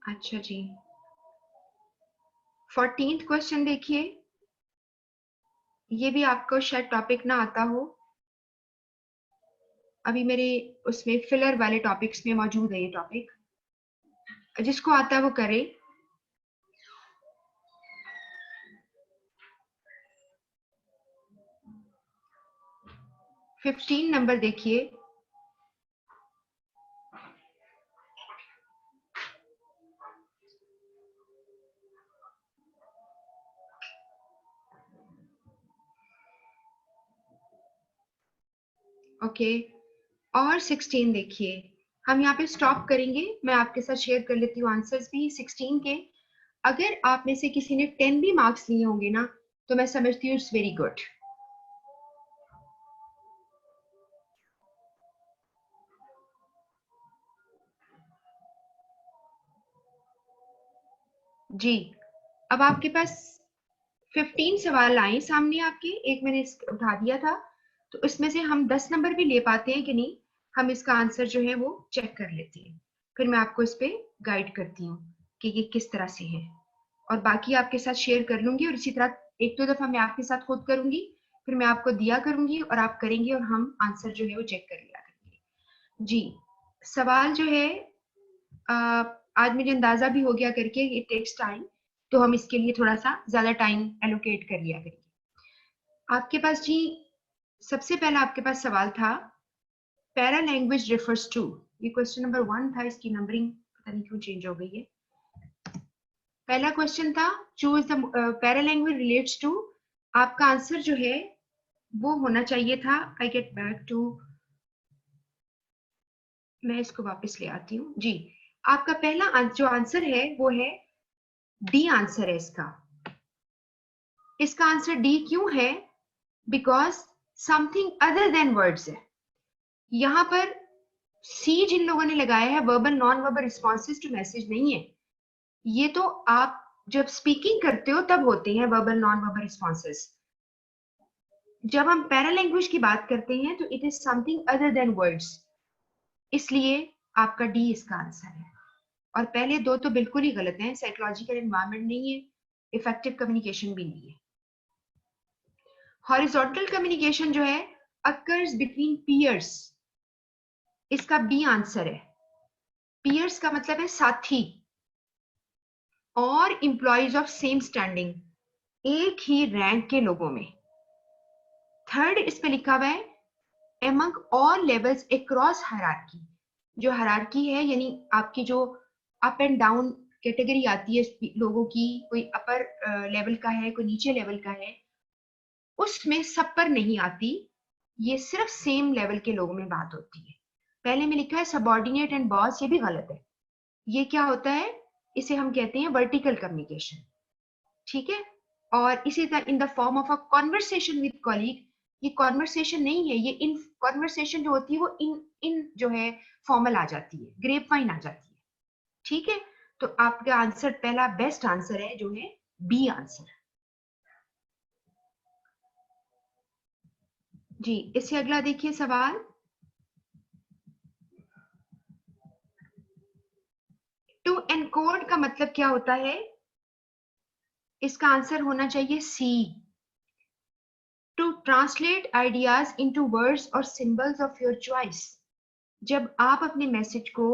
अच्छा जी, 14th क्वेश्चन देखिए। ये भी आपको शायद टॉपिक ना आता हो, अभी मेरे उसमें फिलर वाले टॉपिक्स में मौजूद है ये टॉपिक, जिसको आता है वो करे। 15 नंबर देखिए। ओके, और 16 देखिए। हम यहाँ पे स्टॉप करेंगे, मैं आपके साथ शेयर कर लेती हूँ आंसर्स भी 16 के। अगर आप में से किसी ने 10 भी मार्क्स लिए होंगे ना, तो मैं समझती हूँ इट्स वेरी गुड। जी, अब आपके पास 15 सवाल आए सामने आपके, एक मैंने उठा दिया था, तो इसमें से हम 10 नंबर भी ले पाते हैं कि नहीं, हम इसका आंसर जो है वो चेक कर लेते हैं। फिर मैं आपको इस पे गाइड करती हूँ कि ये किस तरह से है, और बाकी आपके साथ शेयर कर लूंगी, और इसी तरह एक दो दफा मैं आपके साथ खुद करूंगी, फिर मैं आपको दिया करूंगी और आप करेंगे, और हम आंसर जो है वो चेक कर लिया करेंगे। जी, सवाल जो है, आज मुझे अंदाजा भी हो गया करके इट टेक्स टाइम, तो हम इसके लिए थोड़ा सा ज्यादा टाइम एलोकेट कर लिया करेंगे। आपके पास जी, सबसे पहला आपके पास सवाल था, पैरा लैंग्वेज रेफर्स टू, ये क्वेश्चन नंबर 1 था, इसकी नंबरिंग पता नहीं क्यों चेंज हो गई है। पहला क्वेश्चन था, choose the paralanguage relates to, आपका आंसर जो है वो होना चाहिए था, आई गेट बैक टू, मैं इसको वापस ले आती हूँ जी। आपका पहला जो आंसर है वो है डी आंसर है इसका। इसका आंसर डी क्यों है? Because something other than words है। यहां पर सी जिन लोगों ने लगाया है, verbal non verbal responses to message नहीं है, ये तो आप जब स्पीकिंग करते हो तब होते हैं वर्बल नॉन वर्बल रिस्पॉन्सेज। जब हम पैरा लैंग्वेज की बात करते हैं तो it is something other than words, इसलिए आपका डी इसका आंसर है। और पहले दो तो बिल्कुल ही गलत हैं, साइकोलॉजिकल एनवायरनमेंट नहीं है, इफेक्टिव कम्युनिकेशन भी नहीं है। हॉरिजॉन्टल कम्युनिकेशन जो है अकर्स बिटवीन पीयर्स, इसका बी आंसर है। पीयर्स का मतलब है साथी, और एम्प्लॉयज ऑफ सेम स्टैंडिंग, एक ही रैंक के लोगों में। थर्ड इस पे लिखा हुआ है among all levels across hierarchy, जो हायरार्की है यानी आपकी जो अप एंड डाउन कैटेगरी आती है लोगों की, कोई अपर लेवल का है, कोई नीचे लेवल का है, उसमें सब पर नहीं आती, ये सिर्फ सेम लेवल के लोगों में बात होती है। पहले में लिखा है सबॉर्डिनेट एंड बॉस, ये भी गलत है। ये क्या होता है, इसे हम कहते हैं वर्टिकल कम्युनिकेशन, ठीक है। और इसी तरह in the form of a conversation with colleague, ये कॉन्वर्सेशन नहीं है, ये इन कॉन्वर्सेशन जो होती है वो इन इन जो है फॉर्मल आ जाती है, ग्रेप वाइन आ जाती है, ठीक है। तो आपका आंसर पहला बेस्ट आंसर है जो है बी आंसर। जी, इससे अगला देखिए सवाल, टू एनकोड का मतलब क्या होता है? इसका आंसर होना चाहिए C, to translate ideas into words और सिंबल्स ऑफ योर चॉइस। जब आप अपने मैसेज को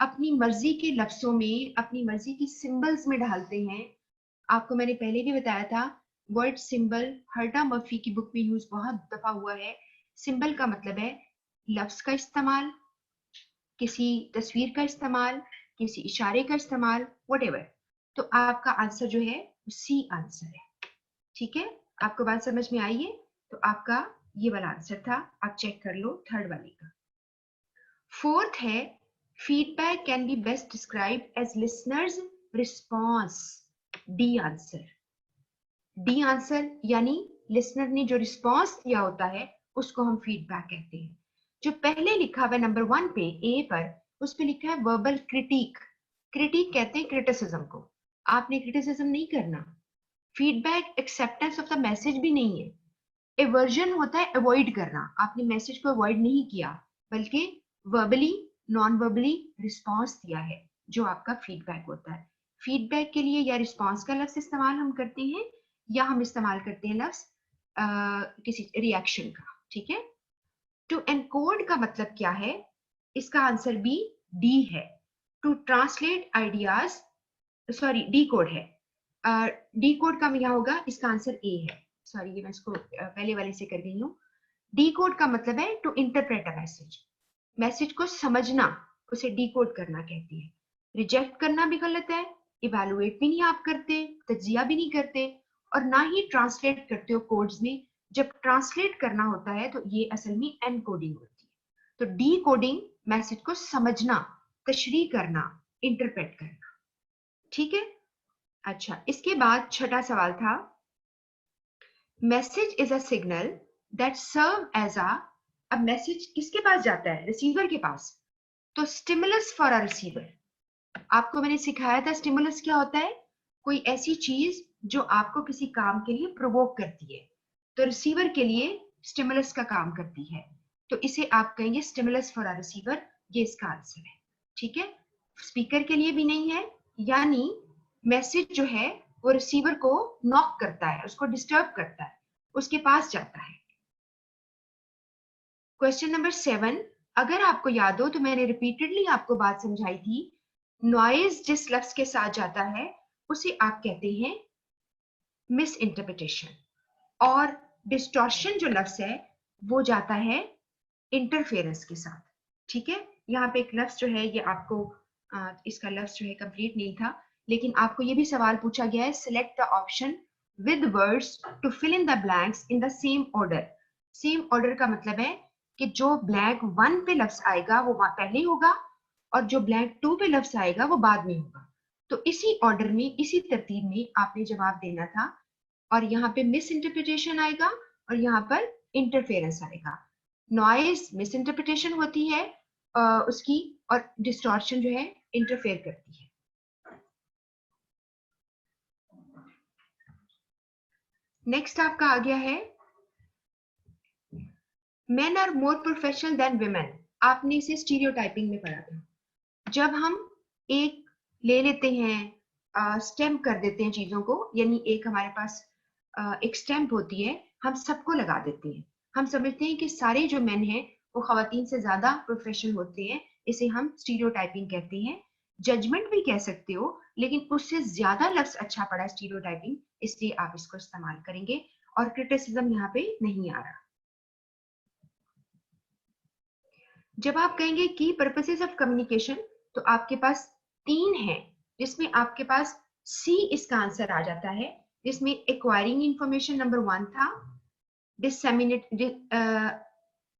अपनी मर्जी के लफ्जों में, अपनी मर्जी की सिंबल्स में ढालते हैं, आपको मैंने पहले भी बताया था, वर्ड सिंबल हर्टा मर्फी की बुक में यूज बहुत दफा हुआ है। सिंबल का मतलब है लफ्ज का इस्तेमाल, किसी तस्वीर का इस्तेमाल, किसी इशारे का इस्तेमाल, व्हाटएवर। तो आपका आंसर जो है सी आंसर है, ठीक है। आपको बात समझ में आई है? तो आपका ये वाला आंसर था, आप चेक कर लो थर्ड वाले का। फोर्थ है, feedback can be best describe as listeners response, D answer. D answer यानी लिसनर ने जो रिस्पॉन्स दिया होता है उसको हम फीडबैक कहते हैं। जो पहले लिखा हुआ है नंबर 1 पे ए पर, उस पे लिखा है वर्बल क्रिटिक। क्रिटिक कहते हैं क्रिटिसिज्म को। आपने क्रिटिसिज्म नहीं करना। Feedback acceptance of the message भी नहीं है। एवर्जन होता है अवॉइड करना। आपने मैसेज को अवॉइड नहीं किया, बल्कि वर्बली नॉन वर्बली रिस्पॉन्स दिया है, जो आपका फीडबैक होता है। फीडबैक के लिए या रिस्पॉन्स का लफ्ज इस्तेमाल हम करते हैं, या हम इस्तेमाल करते हैं लफ्ज किसी रिएक्शन का। ठीक है। टू एनकोड का मतलब क्या है? इसका आंसर बी डी है। To translate ideas, sorry decode है। डी कोड का क्या होगा? इसका आंसर ए है। सॉरी, ये मैं इसको पहले वाले से कर गई हूँ। डी कोड का मतलब है to interpret a message. Message को समझना, उसे डी कोड करना कहते हैं। रिजेक्ट करना भी गलत है, इवेलुएट भी नहीं आप करते, तज्जिया भी नहीं करते, और ना ही ट्रांसलेट करते हो कोड्स में। जब ट्रांसलेट करना होता है तो ये असल में एनकोडिंग होती है। तो डी कोडिंग मैसेज को समझना, तशरीह करना, इंटरप्रेट करना। ठीक है। अच्छा, इसके बाद छठा सवाल था, message is a signal that serve as a. अब मैसेज किसके पास जाता है? रिसीवर के पास। तो स्टिमुलस फॉर अ रिसीवर। आपको मैंने सिखाया था स्टिमुलस क्या होता है? कोई ऐसी चीज जो आपको किसी काम के लिए प्रोवोक करती है। तो रिसीवर के लिए स्टिमुलस का काम करती है, तो इसे आप कहेंगे स्टिमुलस फॉर अ रिसीवर। ये इसका आंसर है। ठीक है। स्पीकर के लिए भी नहीं है, यानी मैसेज जो है वो रिसीवर को नॉक करता है, उसको डिस्टर्ब करता है, उसके पास जाता है। क्वेश्चन नंबर 7, अगर आपको याद हो तो मैंने रिपीटेडली आपको बात समझाई थी। नॉइज जिस लफ्ज के साथ जाता है उसे आप कहते हैं मिस इंटरप्रिटेशन, और डिस्टॉर्शन जो लफ्ज है वो जाता है इंटरफेरेंस के साथ। ठीक है। यहाँ पे एक लफ्ज जो है ये आपको इसका लफ्ज जो है कंप्लीट नहीं था, लेकिन आपको ये भी सवाल पूछा गया है, select the option with words to fill in the blanks in the same order. Same order का मतलब है कि जो ब्लैंक 1 पे लफ्ज आएगा वो पहले होगा, और जो ब्लैंक 2 पे लफ्ज आएगा वो बाद में होगा। तो इसी ऑर्डर में, इसी तरतीब में आपने जवाब देना था, और यहाँ पे मिस इंटरप्रिटेशन आएगा और यहाँ पर इंटरफेरेंस आएगा। नॉइज मिस इंटरप्रिटेशन होती है उसकी, और डिस्टॉर्शन जो है इंटरफेयर करती है। नेक्स्ट आपका आ गया है, men are more professional than women. आपने इसे स्टीरियोटाइपिंग में पढ़ा था। जब हम एक ले लेते हैं, स्टैम्प कर देते हैं चीजों को, यानी एक हमारे पास एक स्टैम्प होती है, हम सबको लगा देते हैं। हम समझते हैं कि सारे जो मेन हैं वो खवातीन से ज्यादा प्रोफेशनल होते हैं। इसे हम स्टीरियोटाइपिंग कहते हैं। जजमेंट भी कह सकते हो, लेकिन उससे ज्यादा लफ्ज अच्छा पड़ा स्टीरियोटाइपिंग, इसलिए आप इसको इस्तेमाल करेंगे। और क्रिटिसिज्म यहाँ पे नहीं आ रहा। जब आप कहेंगे की पर्पसेस ऑफ कम्युनिकेशन, तो आपके पास 3 है, जिसमें आपके पास सी इसका आंसर आ जाता है, जिसमें एक्वायरिंग इंफॉर्मेशन नंबर 1 था। डिससेमिनेट,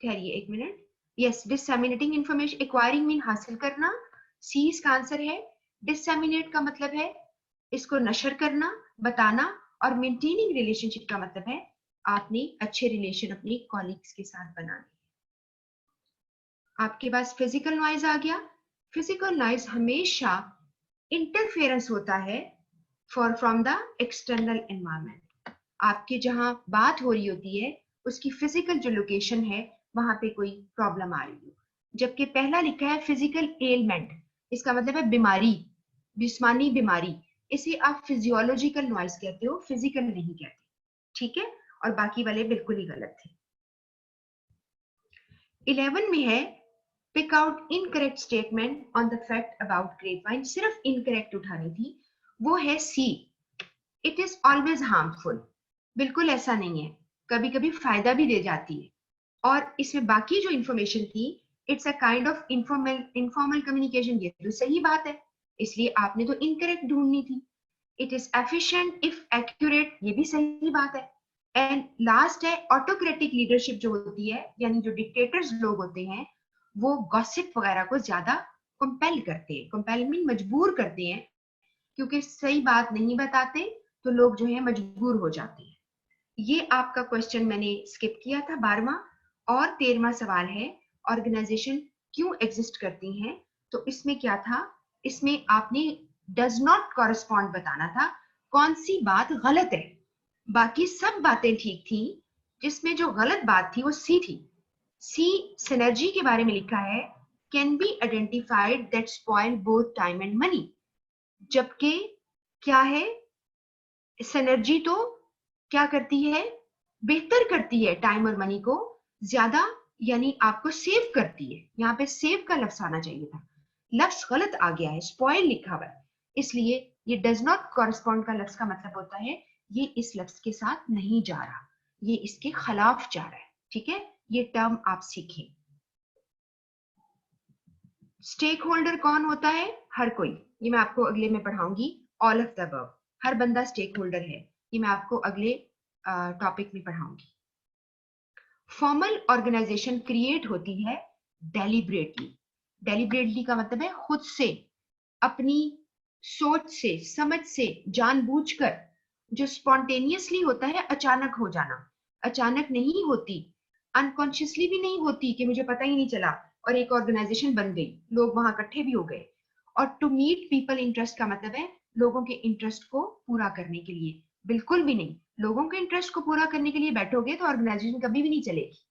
ठहरिए एक minute, yes, disseminating information. Acquiring mean हासिल करना, सी इसका आंसर है। डिससेमिनेट का मतलब है इसको नशर करना, बताना, और मेंटेनिंग रिलेशनशिप का मतलब है आपने अच्छे रिलेशन अपने कॉलीग्स के साथ बनाने। आपके पास फिजिकल नॉइज आ गया। फिजिकल नॉइज हमेशा इंटरफेरेंस होता है for from the external environment. आपके जहां बात हो रही होती है उसकी फिजिकल जो लोकेशन है वहां पे कोई प्रॉब्लम आ रही हो। जबकि पहला लिखा है फिजिकल एलमेंट, इसका मतलब है बीमारी, जिस्मानी बीमारी। इसे आप फिजियोलॉजिकल नॉइज कहते हो, फिजिकल नहीं कहते। ठीक है। और बाकी वाले बिल्कुल ही गलत थे। 11 में है pick out incorrect statement on the fact about grapevine. सिर्फ इनकरेक्ट उठानी थी, वो है C, it is always harmful. बिल्कुल ऐसा नहीं है, कभी कभी फायदा भी दे जाती है। और इसमें बाकी जो इंफॉर्मेशन थी, it's a kind of informal communication, ये तो सही बात है, इसलिए आपने तो इनकरेक्ट ढूंढनी थी। It is efficient if accurate, ये भी सही बात है। एंड लास्ट है ऑटोक्रेटिक लीडरशिप जो होती है, यानी जो डिक्टेटर्स लोग होते हैं वो गॉसिप वगैरह को ज्यादा कंपेल करते हैं। कंपेल मीन मजबूर करते हैं, क्योंकि सही बात नहीं बताते तो लोग जो है मजबूर हो जाते हैं। ये आपका क्वेश्चन मैंने स्किप किया था 12वां, और 13वां सवाल है ऑर्गेनाइजेशन क्यों एग्जिस्ट करती हैं। तो इसमें क्या था, इसमें आपने डज नॉट कॉरेस्पॉन्ड बताना था, कौन सी बात गलत है। बाकी सब बातें ठीक थी, जिसमें जो गलत बात थी वो सी थी। सी सिनर्जी के बारे में लिखा है, can be identified that spoil both time and money. जबकि क्या है, सिनर्जी तो क्या करती है, बेहतर करती है टाइम और मनी को ज्यादा, यानी आपको सेव करती है। यहाँ पे सेव का लफ्ज आना चाहिए था, लफ्ज गलत आ गया है, स्पॉइल लिखा हुआ है, इसलिए ये डज नॉट कॉरेस्पॉन्ड का लफ्ज का मतलब होता है ये इस लफ्ज के साथ नहीं जा रहा, ये इसके खिलाफ जा रहा है। ठीक है, ये टर्म आप सीखें। स्टेक होल्डर कौन होता है, हर कोई, ये मैं आपको अगले में पढ़ाऊंगी। ऑल ऑफ द अबव, हर बंदा स्टेक होल्डर है, ये मैं आपको अगले टॉपिक में पढ़ाऊंगी। फॉर्मल ऑर्गेनाइजेशन क्रिएट होती है डेलिब्रेटली। डेलिब्रेटली का मतलब है खुद से, अपनी सोच से, समझ से, जानबूझकर। जो स्पॉन्टेनियसली होता है अचानक हो जाना, अचानक नहीं होती, अनकॉन्शियसली भी नहीं होती कि मुझे पता ही नहीं चला और एक ऑर्गेनाइजेशन बन गई, लोग वहां इकट्ठे भी हो गए। और टू मीट पीपल इंटरेस्ट का मतलब है लोगों के इंटरेस्ट को पूरा करने के लिए, बिल्कुल भी नहीं। लोगों के इंटरेस्ट को पूरा करने के लिए बैठोगे तो ऑर्गेनाइजेशन कभी भी नहीं चलेगी।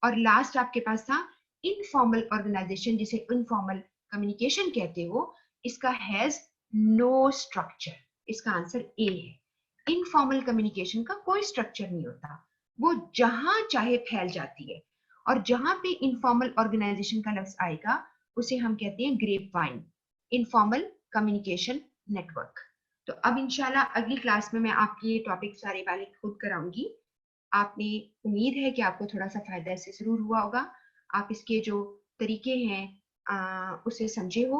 और लास्ट आपके पास था इनफॉर्मल ऑर्गेनाइजेशन, जिसे इनफॉर्मल कम्युनिकेशन कहते हो, इसका हैज नो स्ट्रक्चर। इसका आंसर ए है। इनफॉर्मल कम्युनिकेशन का कोई स्ट्रक्चर नहीं होता, वो जहां चाहे फैल जाती है। और जहां पे इनफॉर्मल ऑर्गेनाइजेशन का लफ्ज आएगा उसे हम कहते हैं grapevine, informal communication network. तो अब इंशाल्लाह अगली क्लास में मैं आपकी ये टॉपिक सारे वाले खुद कराऊंगी। आपने, उम्मीद है कि आपको थोड़ा सा फायदा इससे जरूर हुआ होगा। आप इसके जो तरीके हैं उसे समझे हो।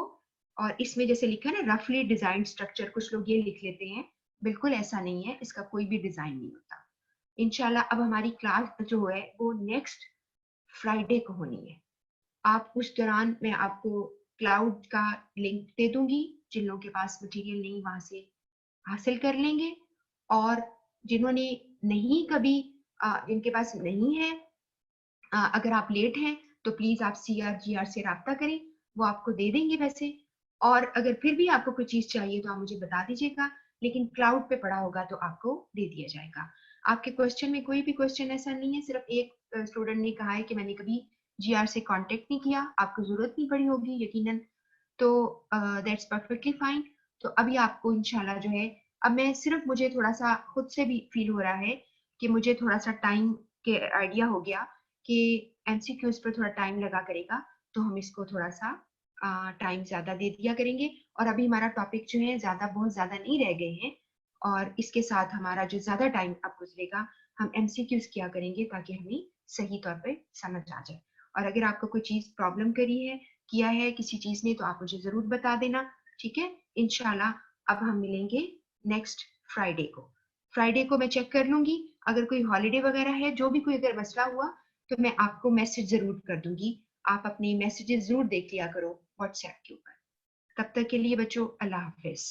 और इसमें जैसे लिखा है ना रफली डिजाइन स्ट्रक्चर, कुछ लोग ये लिख लेते हैं, बिल्कुल ऐसा नहीं है, इसका कोई भी डिजाइन नहीं होता। इंशाल्लाह अब हमारी क्लास जो है वो नेक्स्ट फ्राइडे को होनी है। आप उस दौरान मैं आपको क्लाउड का लिंक दे दूंगी, जिन लोगों के पास मटेरियल नहीं वहां से हासिल कर लेंगे। और जिन्होंने नहीं कभी जिनके पास नहीं है, अगर आप लेट हैं तो प्लीज आप CRGR से रब्ता करें, वो आपको दे देंगे वैसे। और अगर फिर भी आपको कोई चीज चाहिए तो आप मुझे बता दीजिएगा, लेकिन क्लाउड पे पड़ा होगा तो आपको दे दिया जाएगा। आपके क्वेश्चन में कोई भी क्वेश्चन ऐसा नहीं है, सिर्फ एक स्टूडेंट ने कहा है कि मैंने कभी GR से कांटेक्ट नहीं किया, आपको जरूरत नहीं पड़ी होगी यकीनन, तो दैट्स परफेक्टली फाइन। तो अभी आपको इंशाल्लाह जो है, अब मैं सिर्फ, मुझे थोड़ा सा खुद से भी फील हो रहा है कि मुझे थोड़ा सा टाइम के आइडिया हो गया कि MCQs पर थोड़ा टाइम लगा करेगा, तो हम इसको थोड़ा सा टाइम ज्यादा दे दिया करेंगे। और अभी हमारा टॉपिक जो है ज्यादा, बहुत ज्यादा नहीं रह गए हैं, और इसके साथ हमारा जो ज्यादा टाइम अब गुजरेगा हम MCQs किया करेंगे ताकि हमें सही तौर पे समझ आ जाए। और अगर आपको कोई चीज प्रॉब्लम करी है, किया है किसी चीज ने, तो आप मुझे जरूर बता देना। ठीक है, इंशाल्लाह अब हम मिलेंगे नेक्स्ट फ्राइडे को। फ्राइडे को मैं चेक कर लूंगी, अगर कोई हॉलीडे वगैरह है, जो भी कोई अगर मसला हुआ तो मैं आपको मैसेज जरूर कर दूंगी। आप अपने मैसेजेस जरूर देख लिया करो व्हाट्सएप के ऊपर। तब तक के लिए बच्चों, अल्लाह हाफिज।